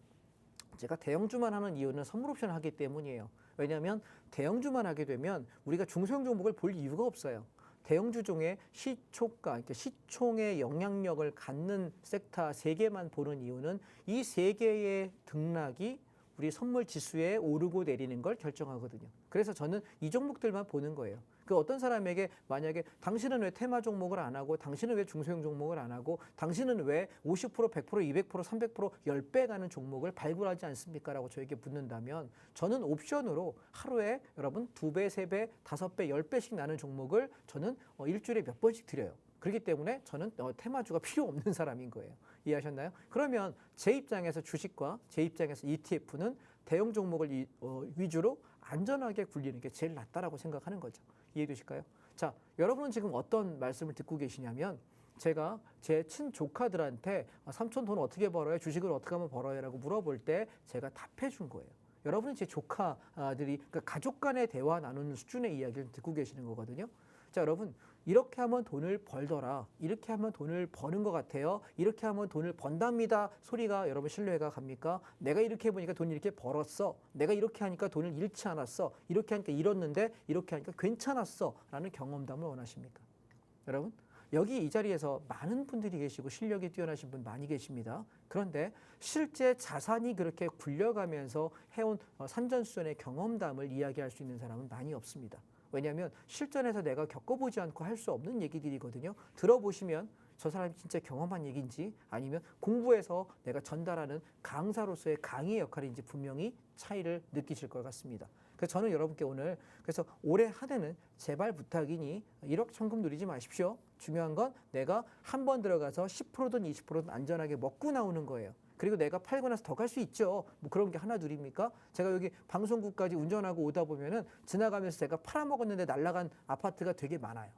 제가 대형주만 하는 이유는 선물 옵션을 하기 때문이에요. 왜냐하면 대형주만 하게 되면 우리가 중소형 종목을 볼 이유가 없어요. 대형주 중에 시초가, 그러니까 시총의 영향력을 갖는 섹터 3개만 보는 이유는 이 3개의 등락이 우리 선물 지수에 오르고 내리는 걸 결정하거든요. 그래서 저는 이 종목들만 보는 거예요. 그 어떤 사람에게 만약에 당신은 왜 테마 종목을 안 하고 당신은 왜 중소형 종목을 안 하고 당신은 왜 50%, 100%, 200%, 300% 10배 가는 종목을 발굴하지 않습니까? 라고 저에게 묻는다면 저는 옵션으로 하루에 여러분 2배, 3배, 5배, 10배씩 나는 종목을 저는 일주일에 몇 번씩 드려요. 그렇기 때문에 저는 테마주가 필요 없는 사람인 거예요. 이해하셨나요? 그러면 제 입장에서 주식과 제 입장에서 ETF는 대형 종목을 위주로 안전하게 굴리는 게 제일 낫다라고 생각하는 거죠. 이해되실까요? 자, 여러분은 지금 어떤 말씀을 듣고 계시냐면 제가 제 친조카들한테 삼촌 돈 어떻게 벌어요? 주식을 어떻게 하면 벌어요? 라고 물어볼 때 제가 답해 준 거예요. 여러분이 제 조카들이 그러니까 가족 간의 대화 나누는 수준의 이야기를 듣고 계시는 거거든요. 자, 여러분 이렇게 하면 돈을 벌더라. 이렇게 하면 돈을 버는 것 같아요. 이렇게 하면 돈을 번답니다. 소리가 여러분 신뢰가 갑니까? 내가 이렇게 해보니까 돈을 이렇게 벌었어. 내가 이렇게 하니까 돈을 잃지 않았어. 이렇게 하니까 잃었는데 이렇게 하니까 괜찮았어. 라는 경험담을 원하십니까? 여러분 여기 이 자리에서 많은 분들이 계시고 실력이 뛰어나신 분 많이 계십니다. 그런데 실제 자산이 그렇게 굴려가면서 해온 산전수전의 경험담을 이야기할 수 있는 사람은 많이 없습니다. 왜냐하면 실전에서 내가 겪어보지 않고 할 수 없는 얘기들이거든요. 들어보시면 저 사람이 진짜 경험한 얘기인지 아니면 공부해서 내가 전달하는 강사로서의 강의 역할인지 분명히 차이를 느끼실 것 같습니다. 그래서 저는 여러분께 오늘 그래서 올해 한 해는 제발 부탁이니 1억 천금 누리지 마십시오. 중요한 건 내가 한 번 들어가서 10%든 20%든 안전하게 먹고 나오는 거예요. 그리고 내가 팔고 나서 더 갈 수 있죠. 뭐 그런 게 하나 둘입니까? 제가 여기 방송국까지 운전하고 오다 보면은 지나가면서 제가 팔아먹었는데 날라간 아파트가 되게 많아요.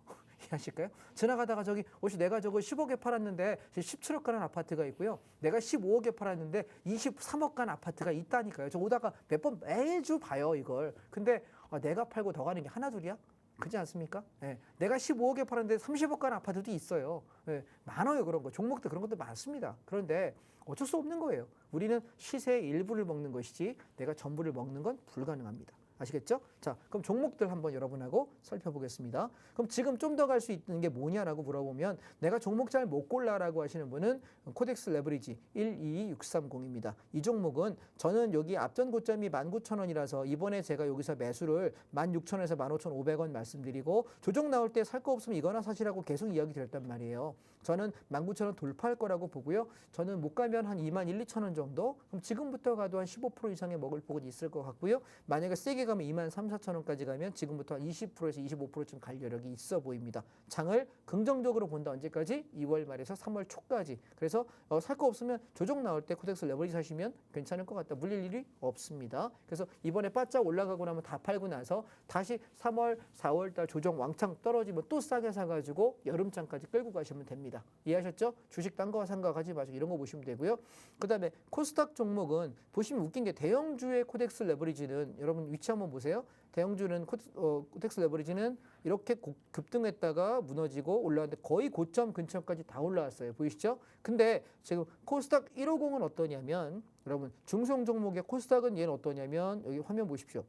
이해하실까요? 지나가다가 저기 혹시 내가 저거 10억에 팔았는데 17억 가는 아파트가 있고요. 내가 15억에 팔았는데 23억 간 아파트가 있다니까요. 저 오다가 몇 번 매주 봐요, 이걸. 근데 내가 팔고 더 가는 게 하나 둘이야? 그렇지 않습니까? 예. 내가 15억에 팔았는데 30억 간 아파트도 있어요. 예. 많아요, 그런 거. 종목도 그런 것도 많습니다. 그런데 어쩔 수 없는 거예요. 우리는 시세의 일부를 먹는 것이지 내가 전부를 먹는 건 불가능합니다. 아시겠죠? 자, 그럼 종목들 한번 여러분하고 살펴보겠습니다. 그럼 지금 좀 더 갈 수 있는 게 뭐냐라고 물어보면 내가 종목 잘 못 골라라고 하시는 분은 코덱스 레버리지 12630입니다. 이 종목은 저는 여기 앞전 고점이 19,000원이라서 이번에 제가 여기서 매수를 16,000원에서 15,500원 말씀드리고 조정 나올 때 살 거 없으면 이거나 사시라고 계속 이야기 드렸단 말이에요. 저는 19,000원 돌파할 거라고 보고요. 저는 못 가면 한 21,2,000원 정도? 그럼 지금부터 가도 한 15% 이상의 먹을 폭은 있을 것 같고요. 만약에 세게 가면 23,000~24,000원까지 가면 지금부터 한 20%에서 25%쯤 갈 여력이 있어 보입니다. 장을 긍정적으로 본다. 언제까지? 2월 말에서 3월 초까지. 그래서 살 거 없으면 조정 나올 때 코덱스 레버리지 사시면 괜찮을 것 같다. 물릴 일이 없습니다. 그래서 이번에 바짝 올라가고 나면 다 팔고 나서 다시 3월, 4월 달 조정 왕창 떨어지면 또 싸게 사가지고 여름장까지 끌고 가시면 됩니다. 이해하셨죠? 주식 딴 거 생각하지 마시고 이런 거 보시면 되고요. 그 다음에 코스닥 종목은 보시면 웃긴 게 대형주의 코덱스 레버리지는 여러분 위치 한번 보세요. 대형주는 코덱스 레버리지는 이렇게 급등했다가 무너지고 올라왔는데 거의 고점 근처까지 다 올라왔어요. 보이시죠? 근데 지금 코스닥 150은 어떠냐면 여러분 중소형 종목의 코스닥은 얘는 어떠냐면 여기 화면 보십시오.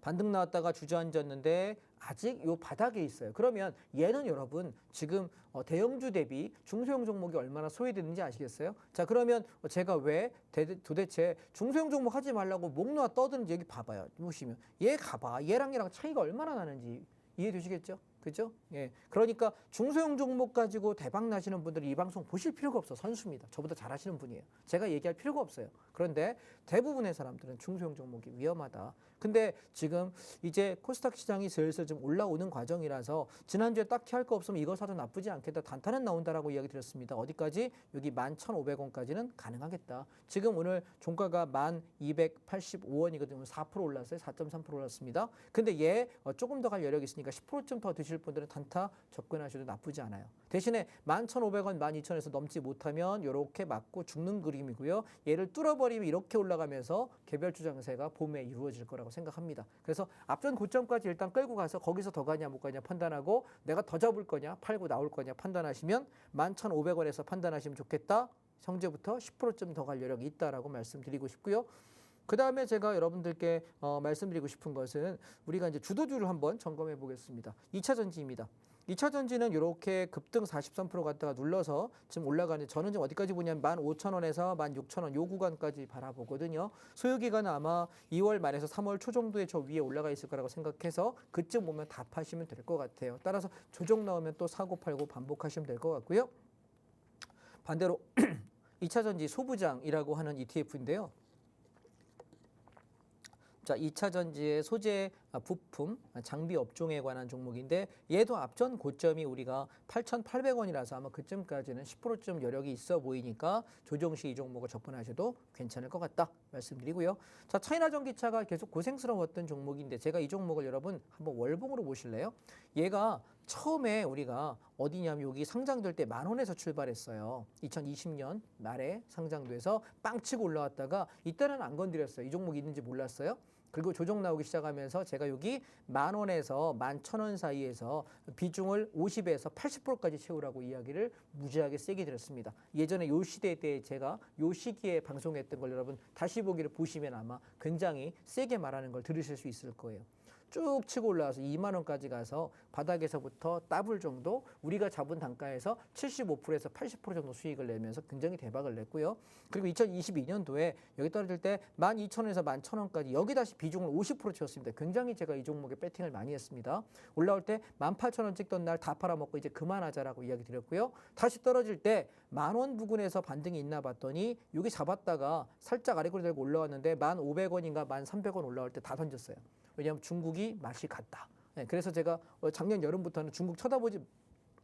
반등 나왔다가 주저앉았는데 아직 요 바닥에 있어요. 그러면 얘는 여러분 지금 대형주 대비 중소형 종목이 얼마나 소외되는지 아시겠어요? 자, 그러면 제가 왜 도대체 중소형 종목 하지 말라고 목 놓아 떠드는지 여기 봐봐요. 보시면 얘 가봐. 얘랑 차이가 얼마나 나는지 이해되시겠죠? 그죠? 예. 그러니까 중소형 종목 가지고 대박 나시는 분들이 이 방송 보실 필요가 없어. 선수입니다. 저보다 잘하시는 분이에요. 제가 얘기할 필요가 없어요. 그런데 대부분의 사람들은 중소형 종목이 위험하다. 근데 지금 이제 코스닥 시장이 슬슬 좀 올라오는 과정이라서 지난주에 딱히 할 거 없으면 이거 사도 나쁘지 않겠다. 단타는 나온다라고 이야기 드렸습니다. 어디까지? 여기 11,500원까지는 가능하겠다. 지금 오늘 종가가 1,285원이거든요. 4% 올랐어요. 4.3% 올랐습니다. 근데 얘 조금 더 갈 여력이 있으니까 10%쯤 더 드실 분들은 단타 접근하셔도 나쁘지 않아요. 대신에 11,500원, 12,000원에서 넘지 못하면 이렇게 맞고 죽는 그림이고요. 얘를 뚫어버리면 이렇게 올라가면서 개별주 장세가 봄에 이루어질 거라고 생각합니다. 그래서 앞전 고점까지 일단 끌고 가서 거기서 더 가냐 못 가냐 판단하고 내가 더 잡을 거냐 팔고 나올 거냐 판단하시면 11,500원에서 판단하시면 좋겠다. 현재부터 10%쯤 더 갈 여력이 있다라고 말씀드리고 싶고요. 그 다음에 제가 여러분들께 말씀드리고 싶은 것은 우리가 이제 주도주를 한번 점검해 보겠습니다. 2차 전지입니다. 2차 전지는 이렇게 급등 43% 갔다가 눌러서 지금 올라가는데 저는 지금 어디까지 보냐면 15,000원에서 16,000원 요 구간까지 바라보거든요. 소요기간은 아마 2월 말에서 3월 초 정도에 저 위에 올라가 있을 거라고 생각해서 그쯤 보면 다 파시면 될 것 같아요. 따라서 조정 나오면 또 사고 팔고 반복하시면 될 것 같고요. 반대로 2차 전지 소부장이라고 하는 ETF인데요. 자, 2차 전지의 소재, 부품, 장비 업종에 관한 종목인데 얘도 앞전 고점이 우리가 8,800원이라서 아마 그쯤까지는 10%쯤 여력이 있어 보이니까 조정 시 이 종목을 접근하셔도 괜찮을 것 같다 말씀드리고요. 자, 차이나 전기차가 계속 고생스러웠던 종목인데 제가 이 종목을 여러분 한번 월봉으로 보실래요? 얘가 처음에 우리가 어디냐면 여기 상장될 때 10,000원에서 출발했어요. 2020년 말에 상장돼서 빵 치고 올라왔다가 이때는 안 건드렸어요. 이 종목이 있는지 몰랐어요. 그리고 조정 나오기 시작하면서 제가 여기 10,000원에서 11,000원 사이에서 비중을 50에서 80%까지 채우라고 이야기를 무지하게 세게 드렸습니다. 예전에 요 시대 때 제가 요 시기에 방송했던 걸 여러분 다시 보기를 보시면 아마 굉장히 세게 말하는 걸 들으실 수 있을 거예요. 쭉 치고 올라와서 2만 원까지 가서 바닥에서부터 더블 정도 우리가 잡은 단가에서 75%에서 80% 정도 수익을 내면서 굉장히 대박을 냈고요. 그리고 2022년도에 여기 떨어질 때 12,000원에서 11,000원까지 여기 다시 비중을 50% 채웠습니다. 굉장히 제가 이 종목에 배팅을 많이 했습니다. 올라올 때 18,000원 찍던 날 다 팔아먹고 이제 그만하자라고 이야기 드렸고요. 다시 떨어질 때 10,000원 부근에서 반등이 있나 봤더니 여기 잡았다가 살짝 아래로 들고 올라왔는데 1,500원인가 1,300원 올라올 때 다 던졌어요. 왜냐하면 중국이 맛이 갔다. 네, 그래서 제가 작년 여름부터는 중국 쳐다보지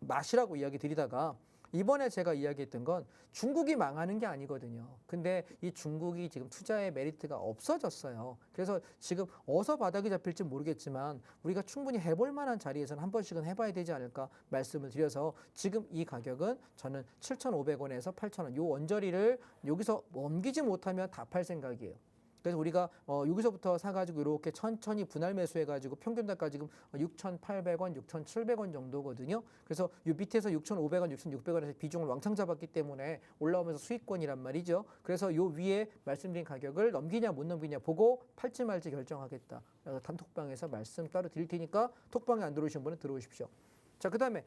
마시라고 이야기 드리다가 이번에 제가 이야기했던 건 중국이 망하는 게 아니거든요. 근데 이 중국이 지금 투자의 메리트가 없어졌어요. 그래서 지금 어디서 바닥이 잡힐지 모르겠지만 우리가 충분히 해볼 만한 자리에서는 한 번씩은 해봐야 되지 않을까 말씀을 드려서 지금 이 가격은 저는 7,500원에서 8,000원 요 언저리를 여기서 넘기지 못하면 다 팔 생각이에요. 그래서 우리가 여기서부터 사가지고 이렇게 천천히 분할 매수해가지고 평균 단가 지금 6,800원, 6,700원 정도거든요. 그래서 이 밑에서 6,500원, 6,600원에서 비중을 왕창 잡았기 때문에 올라오면서 수익권이란 말이죠. 그래서 요 위에 말씀드린 가격을 넘기냐 못 넘기냐 보고 팔지 말지 결정하겠다. 단톡방에서 말씀 따로 드릴 테니까 톡방에 안 들어오신 분은 들어오십시오. 자, 그다음에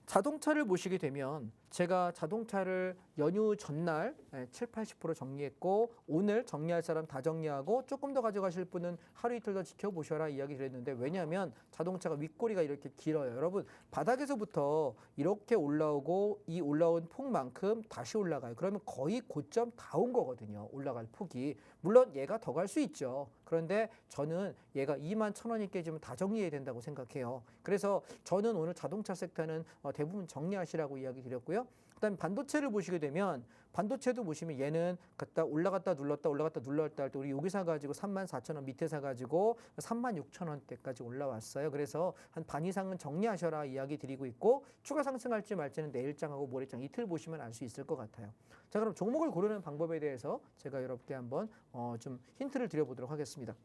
자동차를 보시게 되면 제가 자동차를 연휴 전날 7, 80% 정리했고 오늘 정리할 사람 다 정리하고 조금 더 가져가실 분은 하루 이틀 더 지켜보셔라 이야기 드렸는데 왜냐하면 자동차가 윗꼬리가 이렇게 길어요. 여러분 바닥에서부터 이렇게 올라오고 이 올라온 폭만큼 다시 올라가요. 그러면 거의 고점 다 온 거거든요. 올라갈 폭이. 물론 얘가 더 갈 수 있죠. 그런데 저는 얘가 21,000원이 깨지면 다 정리해야 된다고 생각해요. 그래서 저는 오늘 자동차 섹터는 대부분 정리하시라고 이야기 드렸고요. 그다음에 반도체를 보시게 되면 반도체도 보시면 얘는 갔다 올라갔다 눌렀다 올라갔다 눌렀다 할 때 우리 여기 사가지고 34,000원 밑에 사가지고 36,000원대까지 올라왔어요. 그래서 한 반 이상은 정리하셔라 이야기 드리고 있고 추가 상승할지 말지는 내일장하고 모레장 이틀 보시면 알 수 있을 것 같아요. 자, 그럼 종목을 고르는 방법에 대해서 제가 여러분께 한번 좀 힌트를 드려보도록 하겠습니다.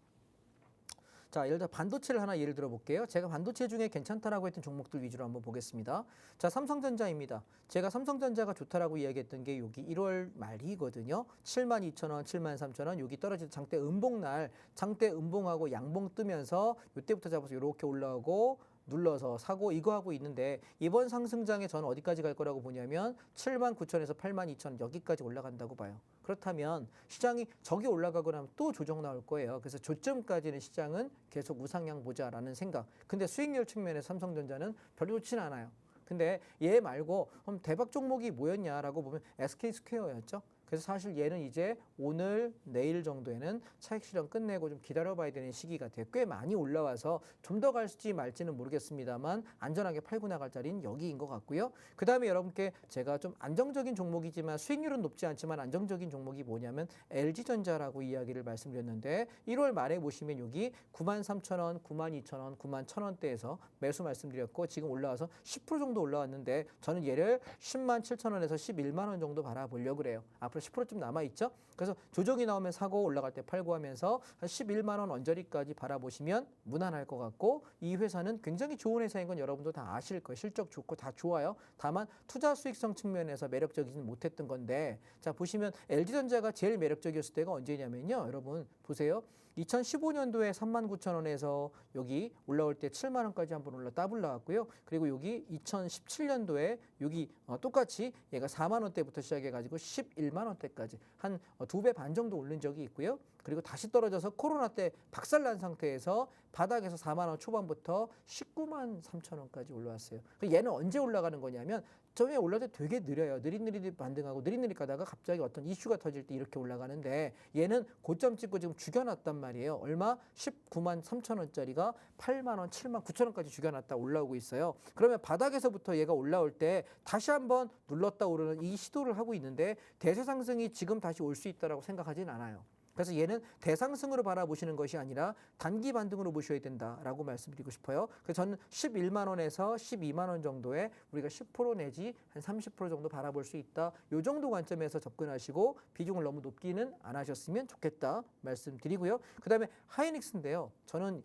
자, 예를 들어 반도체를 하나 예를 들어 볼게요. 제가 반도체 중에 괜찮다라고 했던 종목들 위주로 한번 보겠습니다. 자, 삼성전자입니다. 제가 삼성전자가 좋다라고 이야기했던 게 여기 1월 말이거든요. 72,000원, 73,000원 여기 떨어지는 장대 음봉날, 장대 음봉하고 양봉 뜨면서 이때부터 잡아서 이렇게 올라오고 눌러서 사고 이거 하고 있는데 이번 상승장에 저는 어디까지 갈 거라고 보냐면 79,000에서 82,000 여기까지 올라간다고 봐요. 그렇다면 시장이 저기 올라가고 나면 또 조정 나올 거예요. 그래서 저점까지는 시장은 계속 우상향 보자라는 생각. 근데 수익률 측면에서 삼성전자는 별로 좋지는 않아요. 근데 얘 말고 그럼 대박 종목이 뭐였냐라고 보면 SK스퀘어였죠. 그래서 사실 얘는 이제 오늘 내일 정도에는 차익 실현 끝내고 좀 기다려봐야 되는 시기가 돼요. 꽤 많이 올라와서 좀 더 갈지 말지는 모르겠습니다만 안전하게 팔고 나갈 자리는 여기인 것 같고요. 그 다음에 여러분께 제가 좀 안정적인 종목이지만 수익률은 높지 않지만 안정적인 종목이 뭐냐면 LG전자라고 이야기를 말씀드렸는데 1월 말에 보시면 여기 93,000원, 92,000원, 91,000원대에서 매수 말씀드렸고 지금 올라와서 10% 정도 올라왔는데 저는 얘를 107,000원에서 11만 원 정도 바라보려고 그래요. 앞으로 10%좀 남아있죠. 그래서 조정이 나오면 사고 올라갈 때 팔고 하면서 한 11만 원 언저리까지 바라보시면 무난할 것 같고 이 회사는 굉장히 좋은 회사인 건 여러분도 다 아실 거예요. 실적 좋고 다 좋아요. 다만 투자 수익성 측면에서 매력적이지는 못했던 건데 자 보시면 LG전자가 제일 매력적이었을 때가 언제냐면요. 여러분 보세요. 2015년도에 39,000원에서 여기 올라올 때 7만 원까지 한번 올라 더블 나왔고요. 그리고 여기 2017년도에 여기 똑같이 얘가 4만 원대부터 시작해가지고 11만 원대까지 한 2배 반 정도 오른 적이 있고요. 그리고 다시 떨어져서 코로나 때 박살난 상태에서 바닥에서 4만 원 초반부터 19만 3천 원까지 올라왔어요. 얘는 언제 올라가는 거냐면 처음에 올라갈 때 되게 느려요. 느릿느릿 반등하고 느릿느릿 가다가 갑자기 어떤 이슈가 터질 때 이렇게 올라가는데 얘는 고점 찍고 지금 죽여놨단 말이에요. 얼마? 19만 3천 원짜리가 8만 원, 7만 9천 원까지 죽여놨다 올라오고 있어요. 그러면 바닥에서부터 얘가 올라올 때 다시 한번 눌렀다 오르는 이 시도를 하고 있는데 대세 상승이 지금 다시 올 수 있다라고 생각하진 않아요. 그래서 얘는 대상승으로 바라보시는 것이 아니라 단기 반등으로 보셔야 된다라고 말씀드리고 싶어요. 그래서 저는 11만 원에서 12만 원 정도에 우리가 10% 내지 한 30% 정도 바라볼 수 있다. 이 정도 관점에서 접근하시고 비중을 너무 높기는 안 하셨으면 좋겠다 말씀드리고요. 그다음에 하이닉스인데요. 저는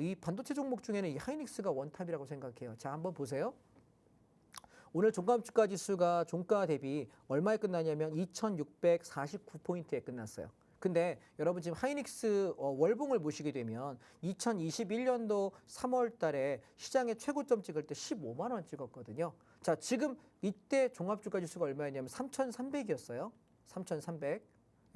이 반도체 종목 중에는 이 하이닉스가 원탑이라고 생각해요. 자, 한번 보세요. 오늘 종가주가 지수가 종가 대비 얼마에 끝나냐면 2,649포인트에 끝났어요. 근데 여러분 지금 하이닉스 월봉을 보시게 되면 2021년도 3월 달에 시장의 최고점 찍을 때 15만 원 찍었거든요. 자, 지금 이때 종합주가 지수가 얼마였냐면 3,300이었어요. 3,300.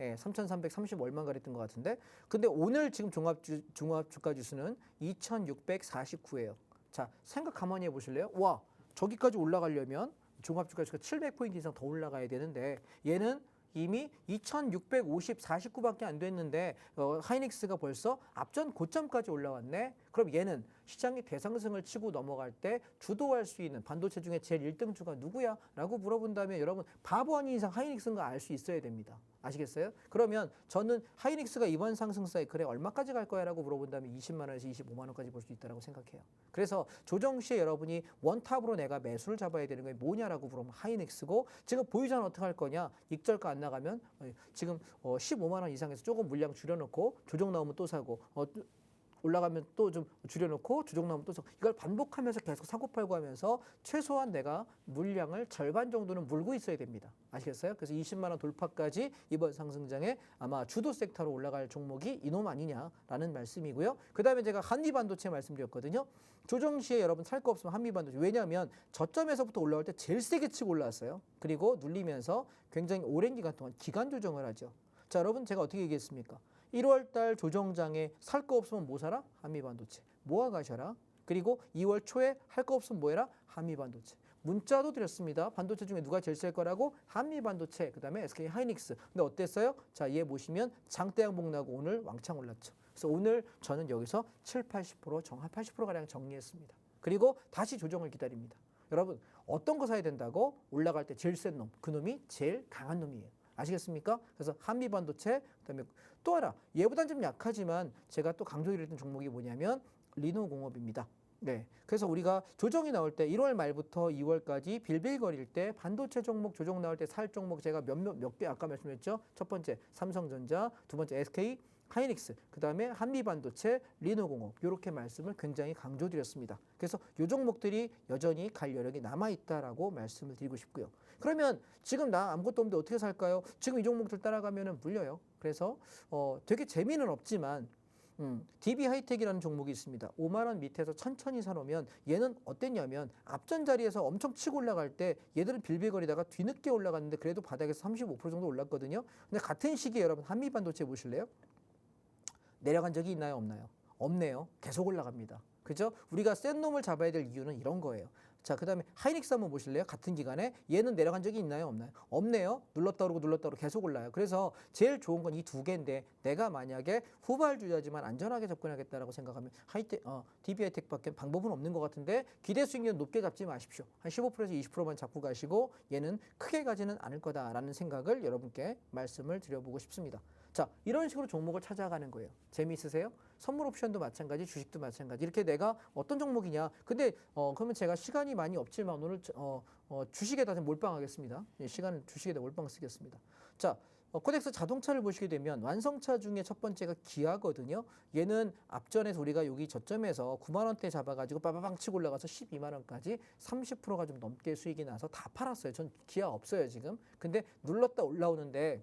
예, 3,330 얼마인가 그랬던 것 같은데. 근데 오늘 지금 종합주가 지수는 2,649예요. 자, 생각 가만히 해 보실래요? 와, 저기까지 올라가려면 종합주가 지수가 700포인트 이상 더 올라가야 되는데 얘는 이미 2,650, 49밖에 안 됐는데 하이닉스가 벌써 앞전 고점까지 올라왔네. 그럼 그럼 얘는 시장이 대상승을 치고 넘어갈 때 주도할 수 있는 반도체 중에 제일 1등주가 누구야? 라고 물어본다면 여러분 바보 아닌 이상 하이닉스인 거 알 수 있어야 됩니다. 아시겠어요? 그러면 저는 하이닉스가 이번 상승 사이클에 얼마까지 갈 거야? 라고 물어본다면 20만 원에서 25만 원까지 볼 수 있다고 생각해요. 그래서 조정 시에 여러분이 원탑으로 내가 매수를 잡아야 되는 게 뭐냐라고 물으면 하이닉스고 지금 보유자는 어떻게 할 거냐? 익절가 안 나가면 지금 15만 원 이상에서 조금 물량 줄여놓고 조정 나오면 또 사고 올라가면 또 좀 줄여놓고 조정 나오면 또 사고 이걸 반복하면서 계속 사고팔고 하면서 최소한 내가 물량을 절반 정도는 물고 있어야 됩니다. 아시겠어요? 그래서 20만 원 돌파까지 이번 상승장에 아마 주도 섹터로 올라갈 종목이 이놈 아니냐라는 말씀이고요. 그 다음에 제가 한미반도체 말씀드렸거든요. 조정 시에 여러분 살 거 없으면 한미반도체. 왜냐하면 저점에서부터 올라올 때 제일 세게 치고 올라왔어요. 그리고 눌리면서 굉장히 오랜 기간 동안 기간 조정을 하죠. 자, 여러분 제가 어떻게 얘기했습니까? 1월 달 조정장에 살 거 없으면 뭐 사라? 한미반도체. 모아 가셔라. 그리고 2월 초에 할 거 없으면 뭐 해라? 한미반도체. 문자도 드렸습니다. 반도체 중에 누가 제일 셀 거라고? 한미반도체. 그다음에 SK 하이닉스. 근데 어땠어요? 자, 얘 보시면 장대 양봉 나고 오늘 왕창 올랐죠. 그래서 오늘 저는 여기서 7, 80% 한 80%가량 정리했습니다. 그리고 다시 조정을 기다립니다. 여러분 어떤 거 사야 된다고? 올라갈 때 제일 센 놈. 그 놈이 제일 강한 놈이에요. 아시겠습니까? 그래서 한미반도체, 그다음에 또 하나 얘보다는 좀 약하지만 제가 또 강조드렸던 종목이 뭐냐면 리노공업입니다. 네, 그래서 우리가 조정이 나올 때 1월 말부터 2월까지 빌빌거릴 때 반도체 종목 조정 나올 때 살 종목 제가 몇 개 아까 말씀드렸죠. 첫 번째 삼성전자, 두 번째 SK 하이닉스, 그 다음에 한미반도체, 리노공업 이렇게 말씀을 굉장히 강조드렸습니다. 그래서 이 종목들이 여전히 갈 여력이 남아있다라고 말씀을 드리고 싶고요. 그러면 지금 나 아무것도 없는데 어떻게 살까요? 지금 이 종목들 따라가면 물려요. 그래서 되게 재미는 없지만 DB 하이텍이라는 종목이 있습니다. 5만 원 밑에서 천천히 사놓으면 얘는 어땠냐면 앞전 자리에서 엄청 치고 올라갈 때 얘들은 빌빌거리다가 뒤늦게 올라갔는데 그래도 바닥에서 35% 정도 올랐거든요. 근데 같은 시기에 여러분 한미반도체 보실래요? 내려간 적이 있나요? 없나요? 없네요. 계속 올라갑니다. 그죠? 우리가 센 놈을 잡아야 될 이유는 이런 거예요. 자, 그 다음에 하이닉스 한번 보실래요? 같은 기간에 얘는 내려간 적이 있나요? 없나요? 없네요. 눌렀다 오르고 눌렀다 오르고 계속 올라요. 그래서 제일 좋은 건 이 두 개인데 내가 만약에 후발주자지만 안전하게 접근하겠다라고 생각하면 DB 하이텍밖에 방법은 없는 것 같은데 기대 수익률 높게 잡지 마십시오. 한 15%에서 20%만 잡고 가시고 얘는 크게 가지는 않을 거다라는 생각을 여러분께 말씀을 드려보고 싶습니다. 자, 이런 식으로 종목을 찾아가는 거예요. 재미있으세요? 선물 옵션도 마찬가지, 주식도 마찬가지. 이렇게 내가 어떤 종목이냐. 근데 그러면 제가 시간이 많이 없지만 오늘 주식에다 좀 몰빵하겠습니다. 시간을 주식에다 몰빵 쓰겠습니다. 자, 코덱스 자동차를 보시게 되면 완성차 중에 첫 번째가 기아거든요. 얘는 앞전에서 우리가 여기 저점에서 9만 원대 잡아가지고 빠바방 치고 올라가서 12만 원까지 30%가 좀 넘게 수익이 나서 다 팔았어요. 전 기아 없어요 지금. 근데 눌렀다 올라오는데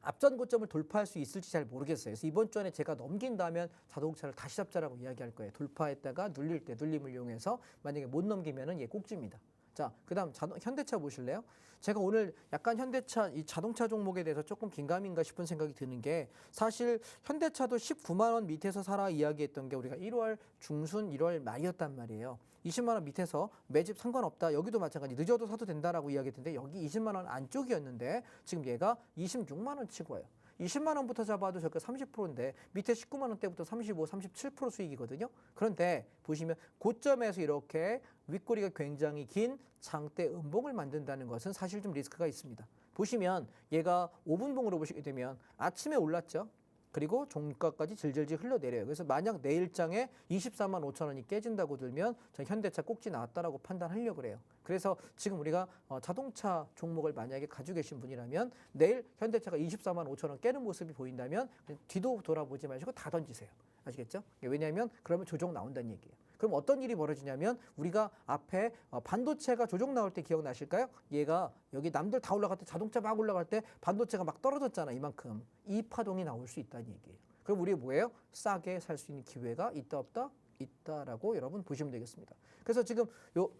앞전 고점을 돌파할 수 있을지 잘 모르겠어요. 그래서 이번 주 안에 제가 넘긴다면 자동차를 다시 잡자라고 이야기할 거예요. 돌파했다가 눌릴 때 눌림을 이용해서 만약에 못 넘기면은 얘 꼭지입니다. 자, 그다음 현대차 보실래요? 제가 오늘 약간 현대차 이 자동차 종목에 대해서 조금 긴가민가 싶은 생각이 드는 게 사실 현대차도 19만 원 밑에서 사라 이야기했던 게 우리가 1월 중순 1월 말이었단 말이에요. 20만 원 밑에서 매집 상관없다. 여기도 마찬가지. 늦어도 사도 된다라고 이야기했는데 여기 20만 원 안쪽이었는데 지금 얘가 26만 원 치고 와요. 20만 원부터 잡아도 저가 30%인데 밑에 19만 원대부터 35, 37% 수익이거든요. 그런데 보시면 고점에서 이렇게 윗꼬리가 굉장히 긴 장대 음봉을 만든다는 것은 사실 좀 리스크가 있습니다. 보시면 얘가 5분봉으로 보시게 되면 아침에 올랐죠. 그리고 종가까지 질질질 흘러내려요. 그래서 만약 내일장에 24만 5천 원이 깨진다고 들면 전 현대차 꼭지 나왔다라고 판단하려고 그래요. 그래서 지금 우리가 자동차 종목을 만약에 가지고 계신 분이라면 내일 현대차가 24만 5천 원 깨는 모습이 보인다면 뒤도 돌아보지 마시고 다 던지세요. 아시겠죠? 왜냐하면 그러면 조정 나온다는 얘기예요. 그럼 어떤 일이 벌어지냐면 우리가 앞에 반도체가 조정 나올 때 기억나실까요? 얘가 여기 남들 다 올라갈 때 자동차 막 올라갈 때 반도체가 막 떨어졌잖아. 이만큼. 이 파동이 나올 수 있다는 얘기예요. 그럼 우리 뭐예요? 싸게 살 수 있는 기회가 있다 없다? 있다라고 여러분 보시면 되겠습니다. 그래서 지금 요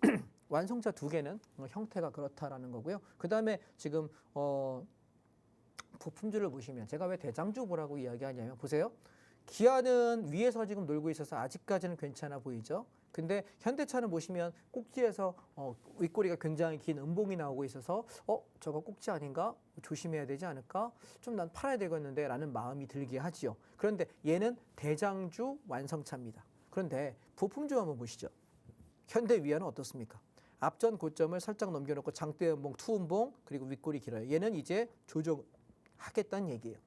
완성차 두 개는 형태가 그렇다라는 거고요. 그 다음에 지금 부품주를 보시면 제가 왜 대장주 보라고 이야기하냐면 보세요. 기아는 위에서 지금 놀고 있어서 아직까지는 괜찮아 보이죠. 근데 현대차는 보시면 꼭지에서 윗꼬리가 굉장히 긴 음봉이 나오고 있어서 저거 꼭지 아닌가? 조심해야 되지 않을까? 좀 난 팔아야 되겠는데 라는 마음이 들게 하지요. 그런데 얘는 대장주 완성차입니다. 그런데 부품주 한번 보시죠. 현대 위아는 어떻습니까? 앞전 고점을 살짝 넘겨놓고 장대 음봉, 투음봉, 그리고 윗골이 길어요. 얘는 이제 조정하겠다는 얘기예요.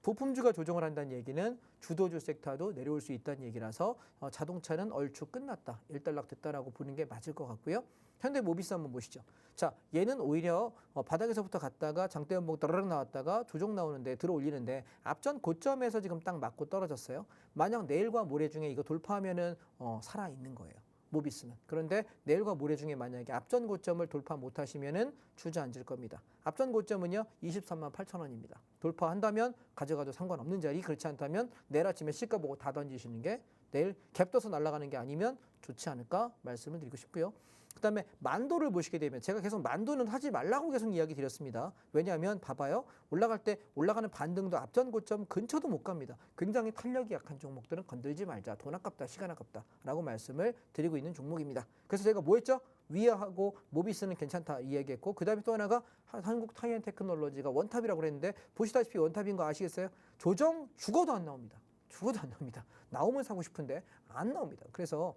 부품주가 조정을 한다는 얘기는 주도주 섹터도 내려올 수 있다는 얘기라서 자동차는 얼추 끝났다, 일단락됐다라고 보는 게 맞을 것 같고요. 현대 모비스 한번 보시죠. 자, 얘는 오히려 바닥에서부터 갔다가 장대 음봉 따르르 나왔다가 조정 나오는데 들어 올리는데 앞전 고점에서 지금 딱 맞고 떨어졌어요. 만약 내일과 모레 중에 이거 돌파하면은 살아 있는 거예요. 모비스는. 그런데 내일과 모레 중에 만약에 앞전 고점을 돌파 못하시면은 주저앉을 겁니다. 앞전 고점은요 23만 8천 원입니다. 돌파한다면 가져가도 상관없는 자리, 그렇지 않다면 내일 아침에 시가 보고 다 던지시는 게 내일 갭 떠서 날아가는 게 아니면 좋지 않을까 말씀을 드리고 싶고요. 그다음에 만도를 보시게 되면 제가 계속 만도는 하지 말라고 계속 이야기 드렸습니다. 왜냐하면 봐봐요. 올라갈 때 올라가는 반등도 앞전 고점 근처도 못 갑니다. 굉장히 탄력이 약한 종목들은 건들지 말자. 돈 아깝다, 시간 아깝다라고 말씀을 드리고 있는 종목입니다. 그래서 제가 뭐 했죠? 위아하고 모비스는 괜찮다 이야기했고 그다음에 또 하나가 한국 타이어 테크놀로지가 원탑이라고 그랬는데 보시다시피 원탑인 거 아시겠어요? 조정 죽어도 안 나옵니다. 죽어도 안 나옵니다. 나오면 사고 싶은데 안 나옵니다. 그래서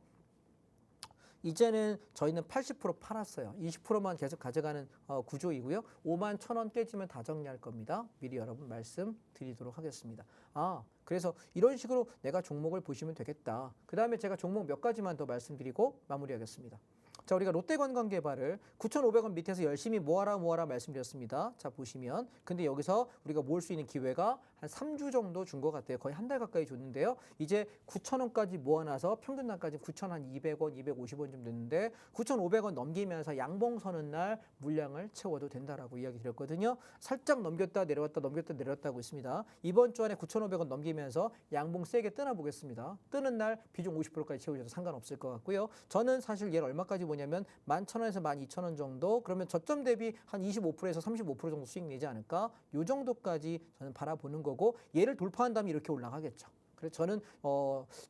이제는 저희는 80% 팔았어요. 20%만 계속 가져가는 구조이고요. 5만 1,000원 깨지면 다 정리할 겁니다. 미리 여러분 말씀드리도록 하겠습니다. 그래서 이런 식으로 내가 종목을 보시면 되겠다. 그 다음에 제가 종목 몇 가지만 더 말씀드리고 마무리하겠습니다. 자, 우리가 롯데관광개발을 9,500원 밑에서 열심히 모아라 말씀드렸습니다. 자, 보시면 근데 여기서 우리가 모을 수 있는 기회가 한 3주 정도 준 것 같아요. 거의 한 달 가까이 줬는데요. 이제 9,000원까지 모아놔서 평균 날까지 9,200원, 250원 좀 됐는데 9,500원 넘기면서 양봉 서는 날 물량을 채워도 된다라고 이야기 드렸거든요. 살짝 넘겼다 내려왔다 넘겼다 내려왔다고 있습니다. 이번 주 안에 9,500원 넘기면서 양봉 세게 뜨나 보겠습니다. 뜨는 날 비중 50%까지 채우셔도 상관없을 것 같고요. 저는 사실 얘를 얼마까지 보냐면 11,000원에서 12,000원 정도, 그러면 저점 대비 한 25%에서 35% 정도 수익 내지 않을까? 요 정도까지 저는 바라보는 거고 얘를 돌파한다면 이렇게 올라가겠죠. 그래서 저는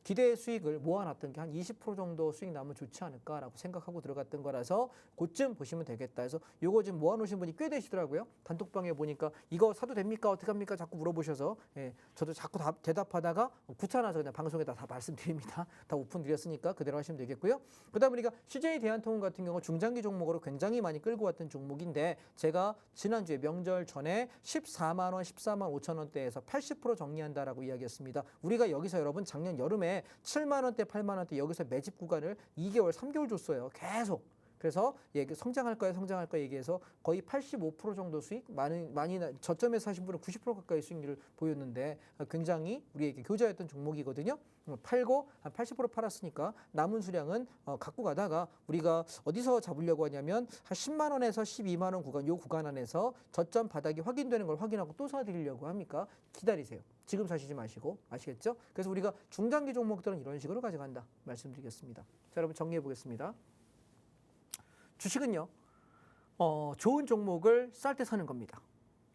기대 수익을 모아놨던 게 한 20% 정도 수익 나면 좋지 않을까라고 생각하고 들어갔던 거라서 그쯤 보시면 되겠다 해서 요거 지금 모아놓으신 분이 꽤 되시더라고요. 단톡방에 보니까 이거 사도 됩니까? 어떻게 합니까? 자꾸 물어보셔서 저도 자꾸 대답하다가 귀찮아서 그냥 방송에다 다 말씀드립니다. 다 오픈드렸으니까 그대로 하시면 되겠고요. 그 다음 우리가 CJ 대한통운 같은 경우 중장기 종목으로 굉장히 많이 끌고 왔던 종목인데 제가 지난주에 명절 전에 14만 원, 14만 5천 원대에서 80% 정리한다라고 이야기했습니다. 우리가 여기서 여러분 작년 여름에 7만 원대, 8만 원대 여기서 매집 구간을 2개월, 3개월 줬어요. 계속. 그래서 성장할 거야 얘기해서 거의 85% 정도 수익, 많이 저점에서 사신 분은 90% 가까이 수익률을 보였는데 굉장히 우리에게 교자였던 종목이거든요. 팔고 한 80% 팔았으니까 남은 수량은 갖고 가다가 우리가 어디서 잡으려고 하냐면 한 10만 원에서 12만 원 구간, 요 구간 안에서 저점 바닥이 확인되는 걸 확인하고 또 사드리려고 합니까? 기다리세요. 지금 사시지 마시고, 아시겠죠? 그래서 우리가 중장기 종목들은 이런 식으로 가져간다 말씀드리겠습니다. 자, 여러분 정리해 보겠습니다. 주식은요, 좋은 종목을 쌀 때 사는 겁니다.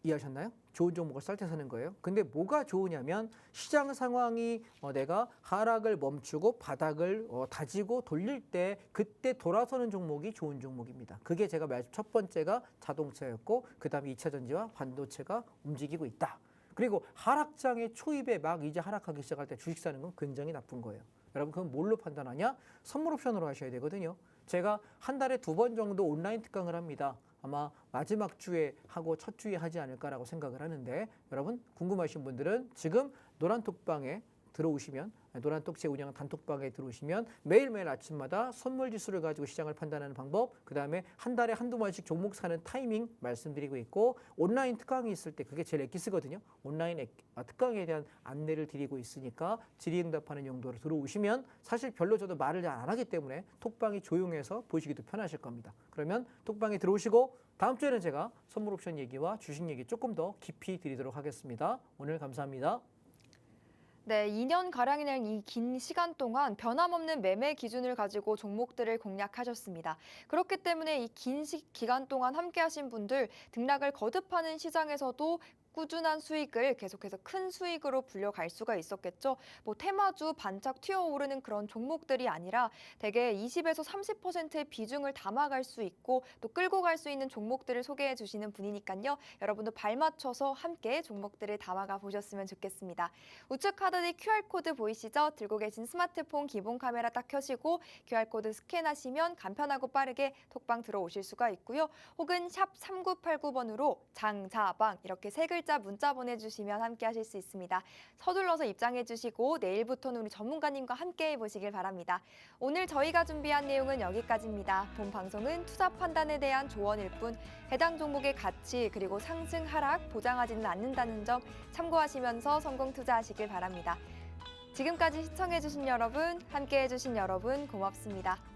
이해하셨나요? 좋은 종목을 쌀 때 사는 거예요. 근데 뭐가 좋으냐면 시장 상황이 내가 하락을 멈추고 바닥을 다지고 돌릴 때 그때 돌아서는 종목이 좋은 종목입니다. 그게 제가 첫 번째가 자동차였고 그 다음에 2차 전지와 반도체가 움직이고 있다. 그리고 하락장의 초입에 막 이제 하락하기 시작할 때 주식 사는 건 굉장히 나쁜 거예요. 여러분 그건 뭘로 판단하냐? 선물 옵션으로 하셔야 되거든요. 제가 한 달에 2번 정도 온라인 특강을 합니다. 아마 마지막 주에 하고 첫 주에 하지 않을까라고 생각을 하는데 여러분 궁금하신 분들은 지금 노란톡방에 들어오시면 노란톡 운영 단톡방에 들어오시면 매일매일 아침마다 선물 지수를 가지고 시장을 판단하는 방법, 그 다음에 한 달에 한두 번씩 종목 사는 타이밍 말씀드리고 있고 온라인 특강이 있을 때 그게 제일 엑기스거든요. 온라인 특강에 대한 안내를 드리고 있으니까 질의응답하는 용도로 들어오시면 사실 별로 저도 말을 잘 안 하기 때문에 톡방이 조용해서 보시기도 편하실 겁니다. 그러면 톡방에 들어오시고 다음 주에는 제가 선물 옵션 얘기와 주식 얘기 조금 더 깊이 드리도록 하겠습니다. 오늘 감사합니다. 네, 2년가량이라는 이 긴 시간 동안 변함없는 매매 기준을 가지고 종목들을 공략하셨습니다. 그렇기 때문에 이 긴 기간 동안 함께 하신 분들 등락을 거듭하는 시장에서도 꾸준한 수익을 계속해서 큰 수익으로 불려갈 수가 있었겠죠. 뭐 테마주 반짝 튀어오르는 그런 종목들이 아니라 대개 20에서 30%의 비중을 담아갈 수 있고 또 끌고 갈 수 있는 종목들을 소개해 주시는 분이니까요. 여러분도 발맞춰서 함께 종목들을 담아가 보셨으면 좋겠습니다. 우측 하단에 QR코드 보이시죠? 들고 계신 스마트폰 기본 카메라 딱 켜시고 QR코드 스캔하시면 간편하고 빠르게 톡방 들어오실 수가 있고요. 혹은 샵 3989번으로 장자방 이렇게 세 글자 문자 보내주시면 함께 하실 수 있습니다. 서둘러서 입장해 주시고 내일부터는 우리 전문가님과 함께 해보시길 바랍니다. 오늘 저희가 준비한 내용은 여기까지입니다. 본 방송은 투자 판단에 대한 조언일 뿐 해당 종목의 가치 그리고 상승 하락 보장하지는 않는다는 점 참고하시면서 성공 투자하시길 바랍니다. 지금까지 시청해주신 여러분, 함께해주신 여러분 고맙습니다.